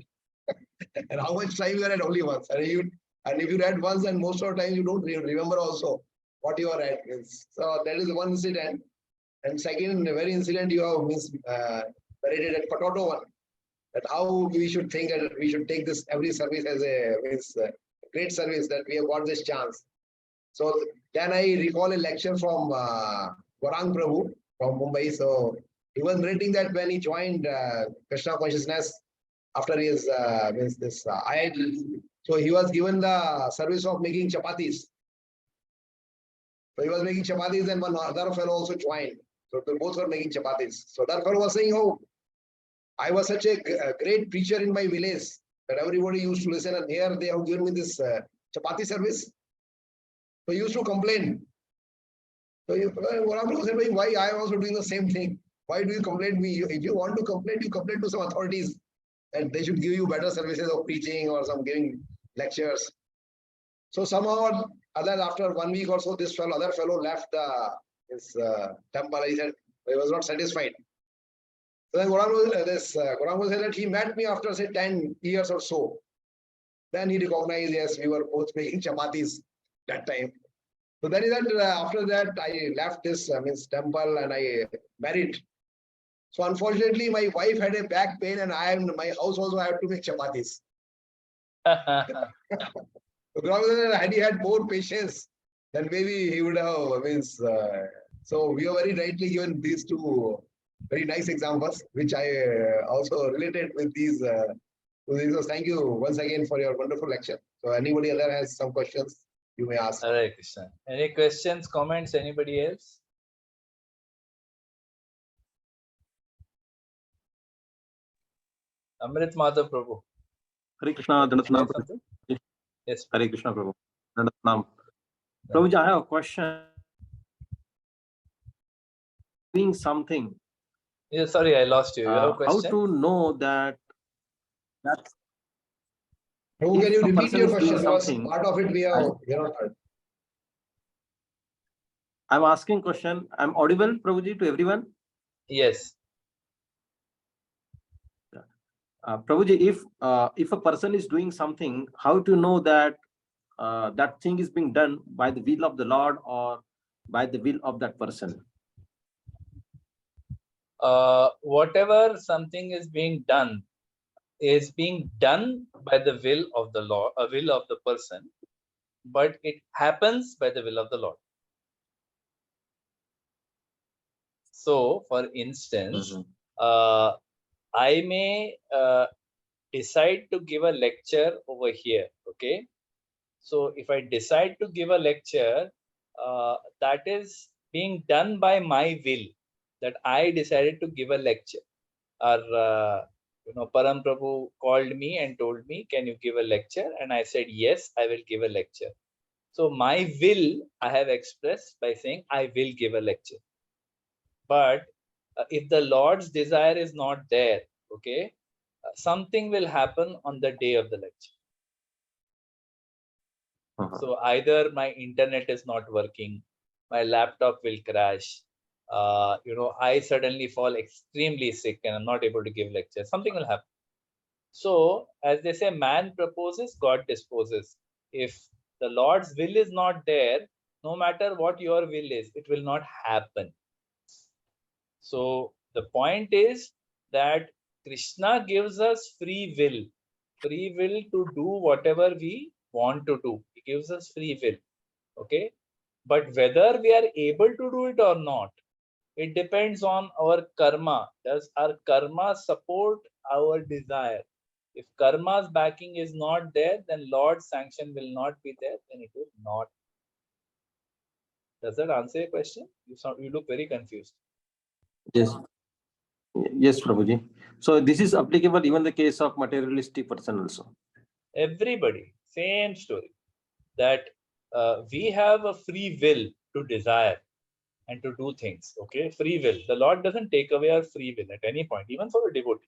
And how much time you read? Only once. And if you read once, and most of the time you don't remember also what you are read. So that is one incident. And second, very incident you have narrated at Potato one. That how we should think and we should take this every service as a great service that we have got this chance. So then I recall a lecture from Gaurang Prabhu from Mumbai. So he was narrating that when he joined Krishna consciousness after his IIT, so he was given the service of making chapatis. So he was making chapatis, and one other fellow also joined. So they both were making chapatis. So that fellow was saying, "Oh, I was such a great preacher in my village that everybody used to listen, and here they have given me this chapati service." So he used to complain. So Gaurang said, why I am also doing the same thing? Why do you complain me? If you want to complain, you complain to some authorities that they should give you better services of preaching or some giving lectures. So somehow or other, after 1 week or so, this other fellow left his temple. He said he was not satisfied. So then Gaurang said that he met me after say 10 years or so. Then he recognized, yes, we were both making chapatis that time. So then after that, I left this temple and I married. So unfortunately, my wife had a back pain, and my house also had to make chapatis. So had he had more patience, then maybe he would have so we are very rightly given these two very nice examples, which I also related with these. So thank you once again for your wonderful lecture. So anybody other has some questions, you may ask. Hare Krishna. Any questions, comments, anybody else? Amrit Madhav Prabhu. Hare Krishna. Yes. Hare Krishna Prabhu. Prabhuji, I have a question. Doing something. Yeah, sorry, I lost you. You have a question? How to know that Prabhu, can you repeat your question? Because part of it we have not heard. I'm asking question. I'm audible, Prabhuji, to everyone? Yes. Prabhuji, if a person is doing something, how to know that that thing is being done by the will of the Lord or by the will of that person? Whatever something is being done by the will of the Lord, will of the person, but it happens by the will of the Lord. So, for instance, I may decide to give a lecture over here. Okay. So if I decide to give a lecture, that is being done by my will, that I decided to give a lecture. Or Param Prabhu called me and told me, can you give a lecture? And I said, yes, I will give a lecture. So my will I have expressed by saying I will give a lecture. But if the Lord's desire is not there, okay, something will happen on the day of the lecture. So either my internet is not working, my laptop will crash, I suddenly fall extremely sick and I'm not able to give lectures. Something will happen. So as they say, man proposes, God disposes. If the Lord's will is not there, no matter what your will is, it will not happen. So the point is that Krishna gives us free will to do whatever we want to do. He gives us free will. Okay. But whether we are able to do it or not, it depends on our karma. Does our karma support our desire? If karma's backing is not there, then Lord's sanction will not be there, then it will not. Does that answer your question? You look very confused. Yes. Yes, Prabhuji. So this is applicable even the case of materialistic person also. Everybody. Same story. That we have a free will to desire and to do things. Okay, free will. The Lord doesn't take away our free will at any point, even for a devotee.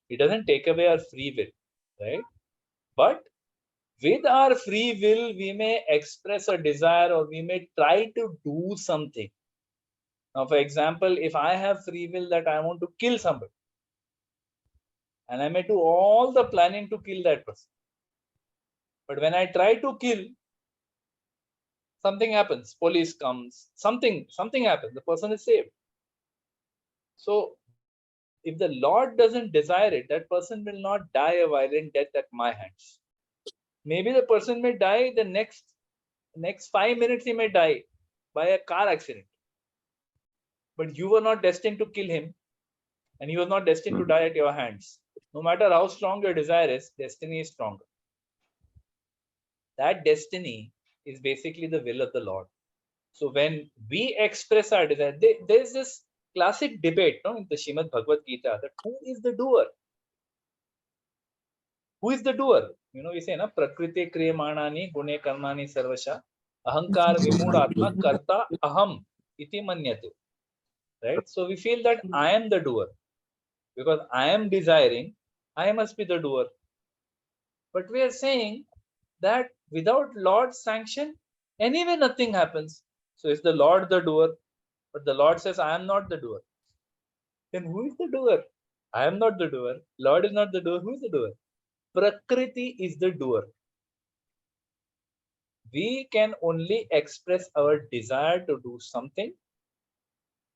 He doesn't take away our free will, right? But with our free will, we may express a desire or we may try to do something. Now, for example, if I have free will that I want to kill somebody, and I may do all the planning to kill that person. But when I try to kill, something happens. Police comes, something happens. The person is saved. So if the Lord doesn't desire it, that person will not die a violent death at my hands. Maybe the person may die the next 5 minutes, he may die by a car accident. But you were not destined to kill him, and he was not destined to die at your hands. No matter how strong your desire is, destiny is stronger. That destiny is basically the will of the Lord. So when we express our desire, there's this classic debate, no, in the Srimad Bhagavad Gita, that who is the doer? Who is the doer? You know, we say, na, prakriti kriyamanani gune karmani sarvasha ahankar vimudatma karta aham iti manyate. Right? So we feel that I am the doer. Because I am desiring, I must be the doer. But we are saying that without Lord's sanction, anyway nothing happens. So is the Lord the doer? But the Lord says, I am not the doer. Then who is the doer? I am not the doer. Lord is not the doer. Who is the doer? Prakriti is the doer. We can only express our desire to do something.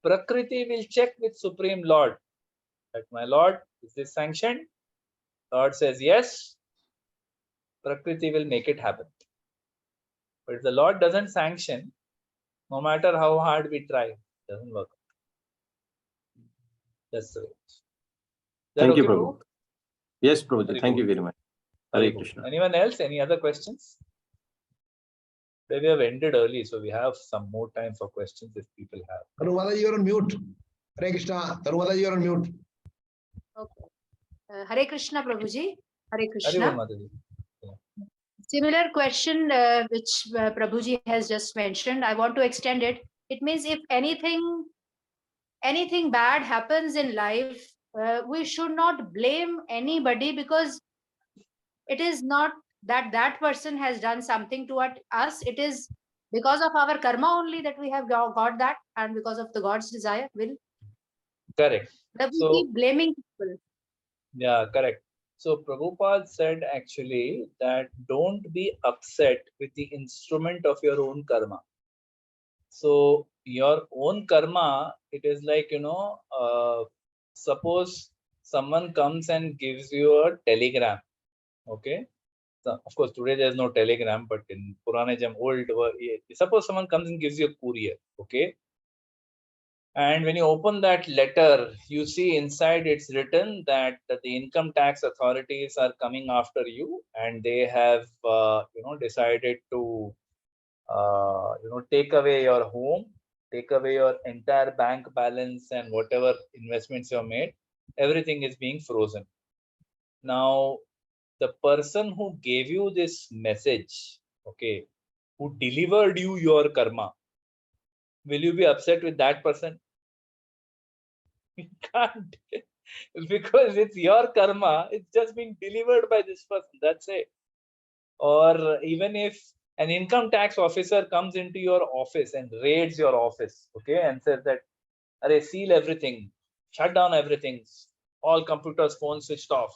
Prakriti will check with Supreme Lord that, my Lord, is this sanctioned? Lord says yes. Prakriti will make it happen. But if the Lord doesn't sanction, no matter how hard we try, it doesn't work. That's the way. Thank you, okay, Prabhu. Yes, Prabhu. Thank you very much. Hare Krishna. Anyone else? Any other questions? We have ended early, so we have some more time for questions if people have. Tarumada, you are on mute. Hare Krishna. Tarumada, you are on mute. Okay. Hare Krishna, Prabhuji. Hare Krishna. Hare Mataji. Similar question which Prabhuji has just mentioned. I want to extend it. It means if anything bad happens in life, we should not blame anybody, because it is not that person has done something to us. It is because of our karma only that we have got that, and because of the God's desire will. Correct. That we keep blaming people. Yeah, correct. So Prabhupada said actually that don't be upset with the instrument of your own karma. So your own karma, it is like, suppose someone comes and gives you a telegram. Okay. So of course, today there's no telegram, but in Purana Jam, old, suppose someone comes and gives you a courier. Okay. And when you open that letter, you see inside it's written that the income tax authorities are coming after you, and they have, decided to, take away your home, take away your entire bank balance, and whatever investments you made, everything is being frozen. Now, the person who gave you this message, okay, who delivered you your karma, will you be upset with that person? You can't, because it's your karma. It's just being delivered by this person. That's it. Or even if an income tax officer comes into your office and raids your office, okay, and says that, "Arey, seal everything, shut down everything, all computers, phones switched off."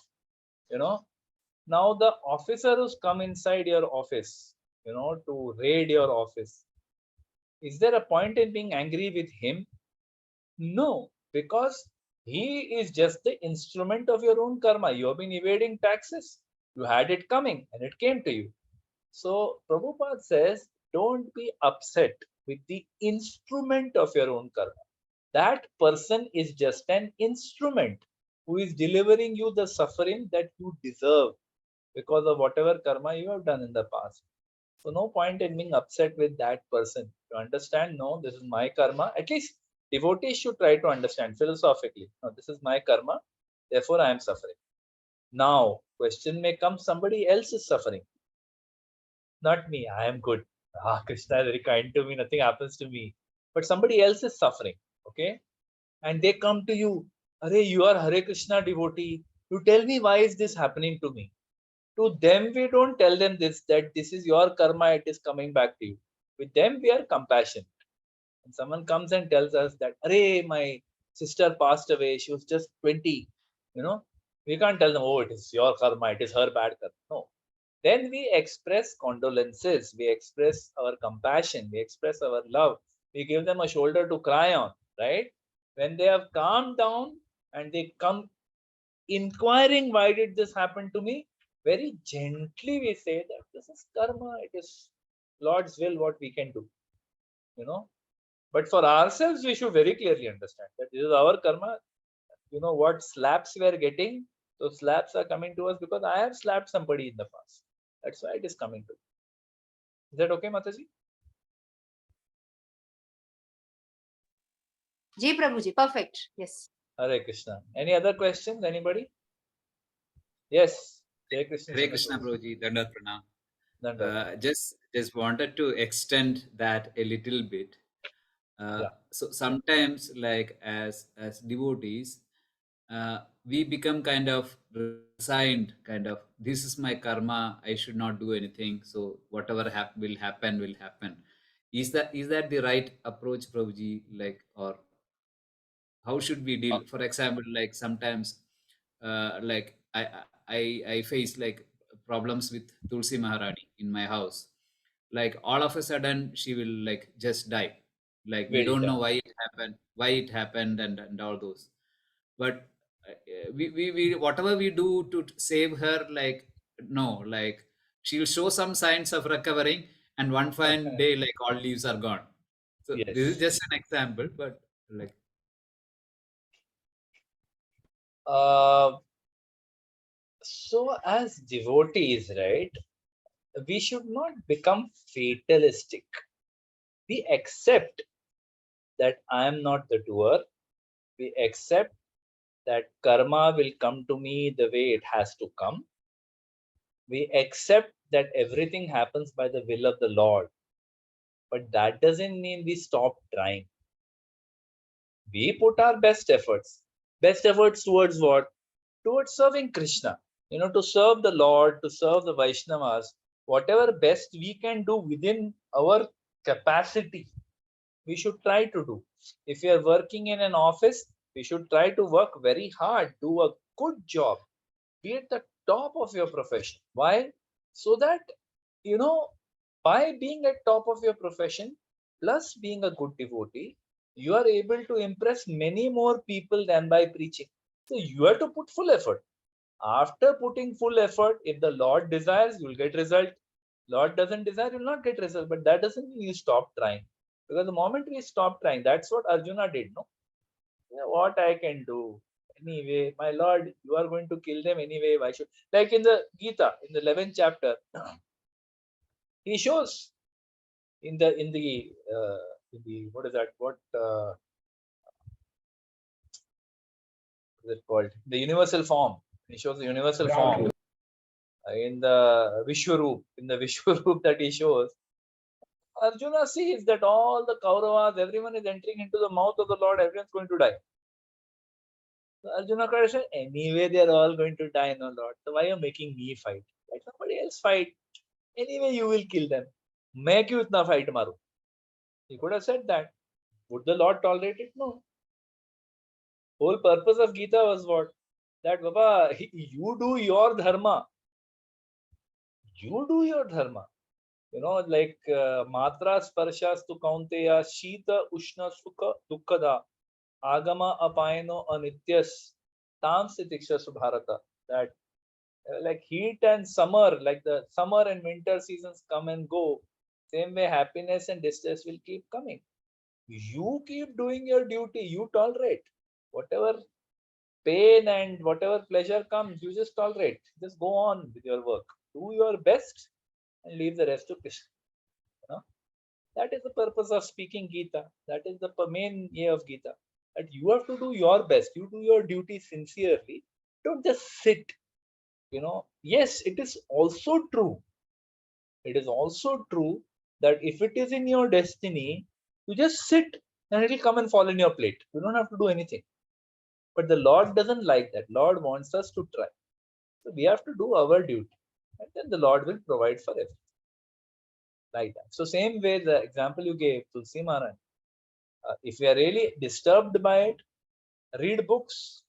Now the officer who's come inside your office, to raid your office, is there a point in being angry with him? No, because he is just the instrument of your own karma. You have been evading taxes. You had it coming and it came to you. So Prabhupada says, don't be upset with the instrument of your own karma. That person is just an instrument who is delivering you the suffering that you deserve because of whatever karma you have done in the past. So no point in being upset with that person. You understand, no, this is my karma. At least devotees should try to understand philosophically. No, this is my karma, therefore I am suffering. Now, question may come, somebody else is suffering. not me. I am good. Krishna is very kind to me. Nothing happens to me. But somebody else is suffering. Okay. And they come to you. Arey, you are Hare Krishna devotee. You tell me why is this happening to me? To them, we don't tell them this, that this is your karma, it is coming back to you. With them, we are compassionate. And someone comes and tells us that, Arey, my sister passed away, she was just 20. We can't tell them, oh, it is your karma, it is her bad karma. No. Then we express condolences, we express our compassion, we express our love, we give them a shoulder to cry on, right? When they have calmed down and they come inquiring, why did this happen to me? Very gently we say that this is karma, it is Lord's will, what we can do. But for ourselves, we should very clearly understand that this is our karma. What slaps we are getting, those slaps are coming to us because I have slapped somebody in the past. That's why it is coming to me. Is that okay, Mataji? Ji Prabhuji, perfect. Yes. Hare Krishna. Any other questions? Anybody? Yes. Hare Krishna. Hare Krishna, Prabhuji. Dandavat Pranam. Dandavat. Just wanted to extend that a little bit. So sometimes, like as devotees, we become kind of resigned, kind of, this is my karma, I should not do anything, so whatever will happen. Is that the right approach, Prabhuji? Like, or how should we deal? For example, like sometimes, like I face like problems with Tulsi Maharani in my house. Like all of a sudden, she will like just die. Like we don't know why it happened, and all those. But we whatever we do to save her, like no, like she'll show some signs of recovering, and one fine day, like all leaves are gone. So this is just an example, but like. So as devotees, right, we should not become fatalistic. We accept that I am not the doer. We accept that karma will come to me the way it has to come. We accept that everything happens by the will of the Lord. But that doesn't mean we stop trying. We put our best efforts. Best efforts towards what? Towards serving Krishna. To serve the Lord, to serve the Vaishnavas, whatever best we can do within our capacity, we should try to do. If you are working in an office, we should try to work very hard, do a good job, be at the top of your profession. Why? So that, by being at top of your profession, plus being a good devotee, you are able to impress many more people than by preaching. So you have to put full effort. After putting full effort, if the Lord desires, you will get result. Lord doesn't desire, you will not get result. But that doesn't mean you stop trying. Because the moment we stop trying, that's what Arjuna did, no? What I can do? Anyway, my Lord, you are going to kill them anyway. Why should? Like in the Gita, in the 11th chapter, he shows in the what is that? What is it called? The universal form. He shows the universal form in the Vishwaroop. In the Vishwaroop that he shows, Arjuna sees that all the Kauravas, everyone is entering into the mouth of the Lord. Everyone's going to die. So Arjuna said, anyway, they're all going to die, no Lord. So why are you making me fight? Let somebody else fight. Anyway, you will kill them. मैं क्यों इतना fight मारूं? He could have said that. Would the Lord tolerate it? No. Whole purpose of Gita was what? That Baba, you do your dharma. You do your dharma. Like matra sparshastu kaunteya shita ushna sukha dukkada agama apayano anityas tamsi tikshasu bharata. That like heat and summer, like the summer and winter seasons come and go, same way happiness and distress will keep coming. You keep doing your duty, you tolerate whatever pain and whatever pleasure comes, you just tolerate, just go on with your work, do your best and leave the rest to Krishna. That is the purpose of speaking Gita. That is the main aim of Gita, that you have to do your best, you do your duty sincerely, don't just sit. Yes, it is also true It is also true that if it is in your destiny, you just sit and it will come and fall in your plate. You don't have to do anything. But the Lord doesn't like that. Lord wants us to try. So we have to do our duty. And then the Lord will provide for everything. Like that. So same way, the example you gave, Tulsi Maharani, if we are really disturbed by it, read books,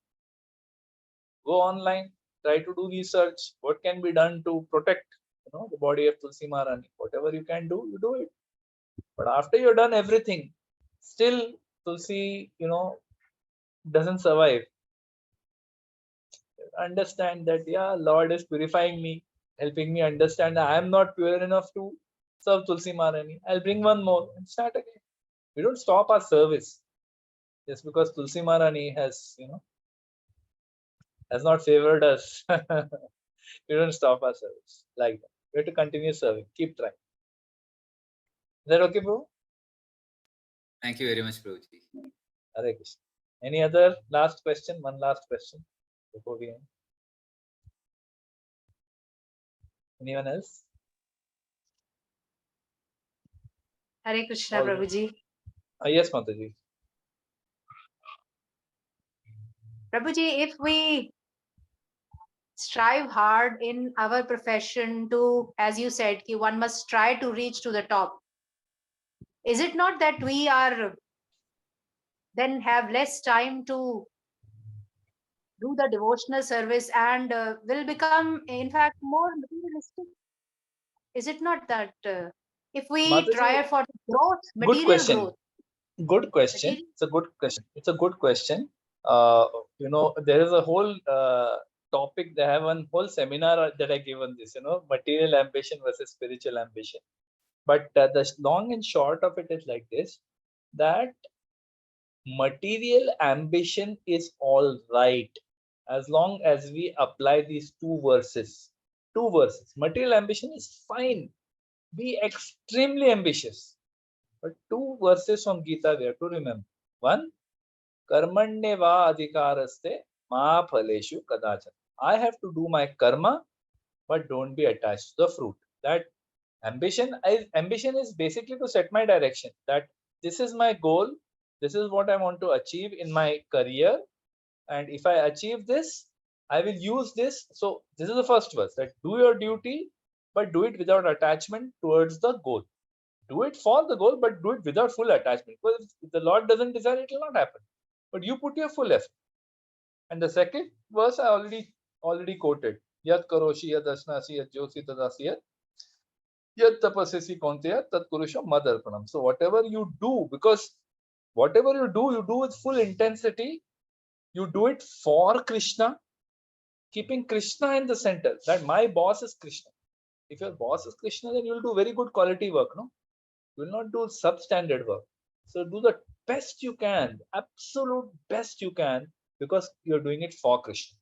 go online, try to do research. What can be done to protect, the body of Tulsi Maharani? Whatever you can do, you do it. But after you've done everything, still Tulsi, doesn't survive. Understand that, yeah, Lord is purifying me, helping me understand that I am not pure enough to serve Tulsi Maharani. I'll bring one more and start again. We don't stop our service just because Tulsi Maharani has, has not favored us. We don't stop our service like that. We have to continue serving. Keep trying. Is that okay, bro? Thank you very much, Prabhuji. Hare Krishna. Any other last question? One last question before we end. Anyone else? Hare Krishna, All right. Prabhuji. Yes, Mataji. Prabhuji, if we strive hard in our profession to, as you said, ki one must try to reach to the top. Is it not that we are then have less time to do the devotional service and will become, in fact, more materialistic? Is it not that if we try Mataji, for growth, good material question. growth? Good question. Material? It's a good question. It's a good question. There is a whole topic. They have one whole seminar that I give on this. Material ambition versus spiritual ambition. But the long and short of it is like this: that material ambition is all right as long as we apply these two verses. Two verses. Material ambition is fine. Be extremely ambitious. But two verses from Gita we have to remember. One, karmanyeva adhikaraste ma phaleshu kadachan. I have to do my karma, but don't be attached to the fruit. That ambition is basically to set my direction. That this is my goal. This is what I want to achieve in my career. And if I achieve this, I will use this. So this is the first verse, that do your duty, but do it without attachment towards the goal. Do it for the goal, but do it without full attachment. Because if the Lord doesn't desire, it will not happen. But you put your full effort. And the second verse I already quoted. Yat karoshi yat asnasi yat josi tadasi yat tapasesi konteya tat kurusha madarpanam. So whatever you do, because whatever you do with full intensity. You do it for Krishna, keeping Krishna in the center. That my boss is Krishna. If your boss is Krishna, then you'll do very good quality work, no? You will not do substandard work. So do the best you can, absolute best you can, because you're doing it for Krishna.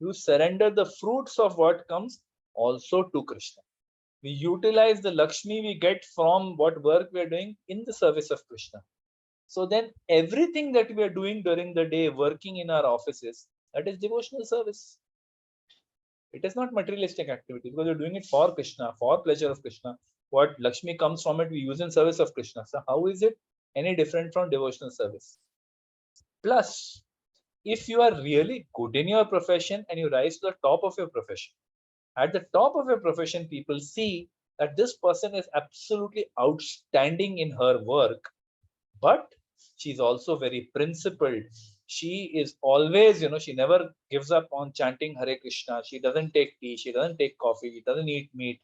You surrender the fruits of what comes also to Krishna. We utilize the Lakshmi we get from what work we are doing in the service of Krishna. So then everything that we are doing during the day, working in our offices, that is devotional service. It is not materialistic activity because you're doing it for Krishna, for pleasure of Krishna. What Lakshmi comes from it, we use in service of Krishna. So how is it any different from devotional service? Plus, if you are really good in your profession and you rise to the top of your profession, at the top of your profession, people see that this person is absolutely outstanding in her work, but she's also very principled. She is always, she never gives up on chanting Hare Krishna. She doesn't take tea, she doesn't take coffee, she doesn't eat meat.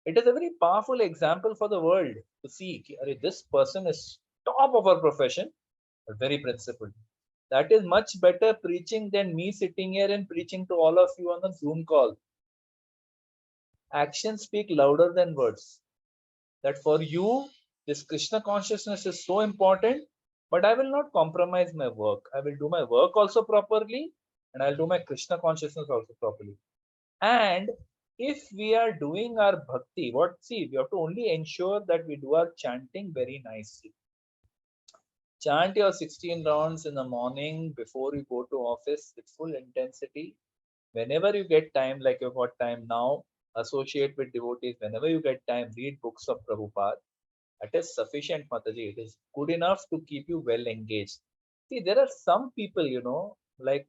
It is a very powerful example for the world to see this person is top of her profession, but very principled. That is much better preaching than me sitting here and preaching to all of you on a Zoom call. Actions speak louder than words. That for you, this Krishna consciousness is so important, but I will not compromise my work. I will do my work also properly, and I'll do my Krishna consciousness also properly. And if we are doing our bhakti, we have to only ensure that we do our chanting very nicely. Chant your 16 rounds in the morning before you go to office with full intensity. Whenever you get time, like you've got time now, associate with devotees. Whenever you get time, read books of Prabhupada. That is sufficient, Mataji. It is good enough to keep you well engaged. See, there are some people, like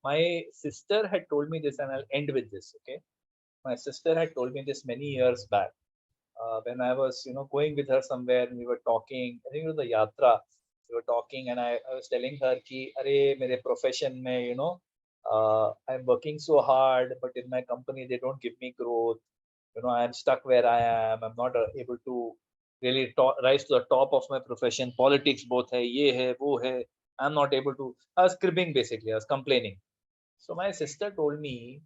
my sister had told me this, and I'll end with this, okay? My sister had told me this many years back. When I was, going with her somewhere and we were talking, I think it was the yatra, we were talking and I was telling her ki, Arey, mere profession mein, I'm working so hard, but in my company, they don't give me growth. I'm stuck where I am. I'm not able to really rise to the top of my profession. Politics both hai, ye hai, wo hai. I'm not able to. I was cribbing basically. I was complaining. So my sister told me,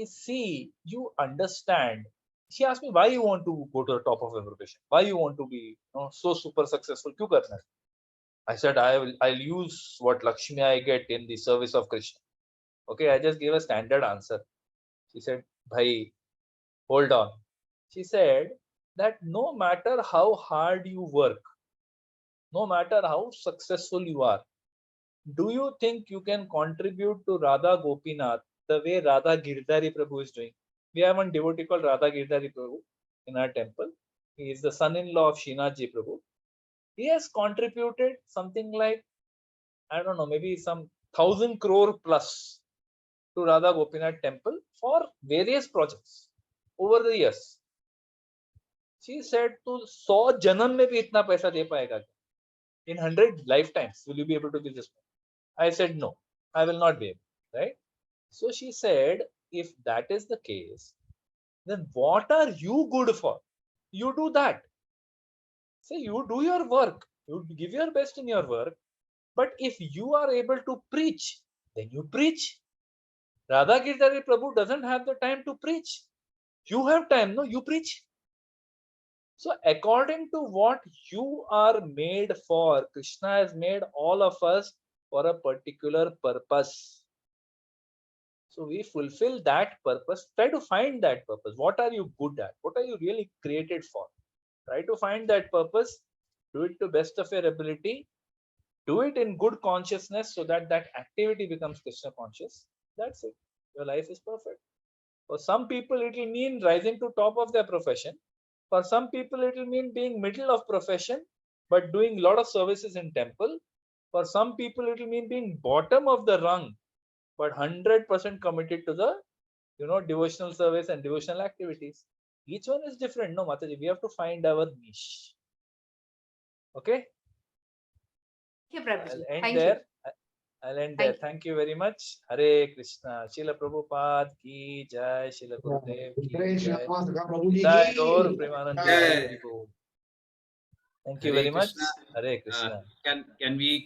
see, you understand. She asked me, why you want to go to the top of your profession? Why you want to be so super successful? Kyun karna hai? I said, I'll use what Lakshmi I get in the service of Krishna. Okay, I just gave a standard answer. She said, Bhai, hold on. She said that no matter how hard you work, no matter how successful you are, do you think you can contribute to Radha Gopinath the way Radha Girdhari Prabhu is doing? We have one devotee called Radha Girdhari Prabhu in our temple. He is the son-in-law of Srinathji Prabhu. He has contributed something like, I don't know, maybe some 1,000 crore plus to Radha Gopinath temple for various projects over the years. She said, to 100 janam mein bhi itna paisa de payega? In 100 lifetimes, will you be able to do this? I said, no, I will not be able, right? So she said, if that is the case, then what are you good for? You do that. Say, you do your work, you give your best in your work, but if you are able to preach, then you preach. Radha Girdhari Prabhu doesn't have the time to preach. You have time, no? You preach. So according to what you are made for, Krishna has made all of us for a particular purpose. So we fulfill that purpose. Try to find that purpose. What are you good at? What are you really created for? Try to find that purpose. Do it to best of your ability. Do it in good consciousness so that that activity becomes Krishna conscious. That's it. Your life is perfect. For some people, it will mean rising to top of their profession. For some people, it will mean being middle of profession, but doing a lot of services in temple. For some people, it will mean being bottom of the rung, but 100% committed to the, devotional service and devotional activities. Each one is different. No, Mataji, we have to find our niche. Okay? Thank you, Prabhuji. I'll end Thank there. you. I'll end Thank there. you. Thank you very much. Hare Krishna. Srila Prabhupada ki jai. Srila Gurudev ki Jai Shri jai. Rama Sakha Prabhuji Jai ki. Gaur Premanand Jai. Thank you Hare very much. Krishna. Hare Krishna. Can we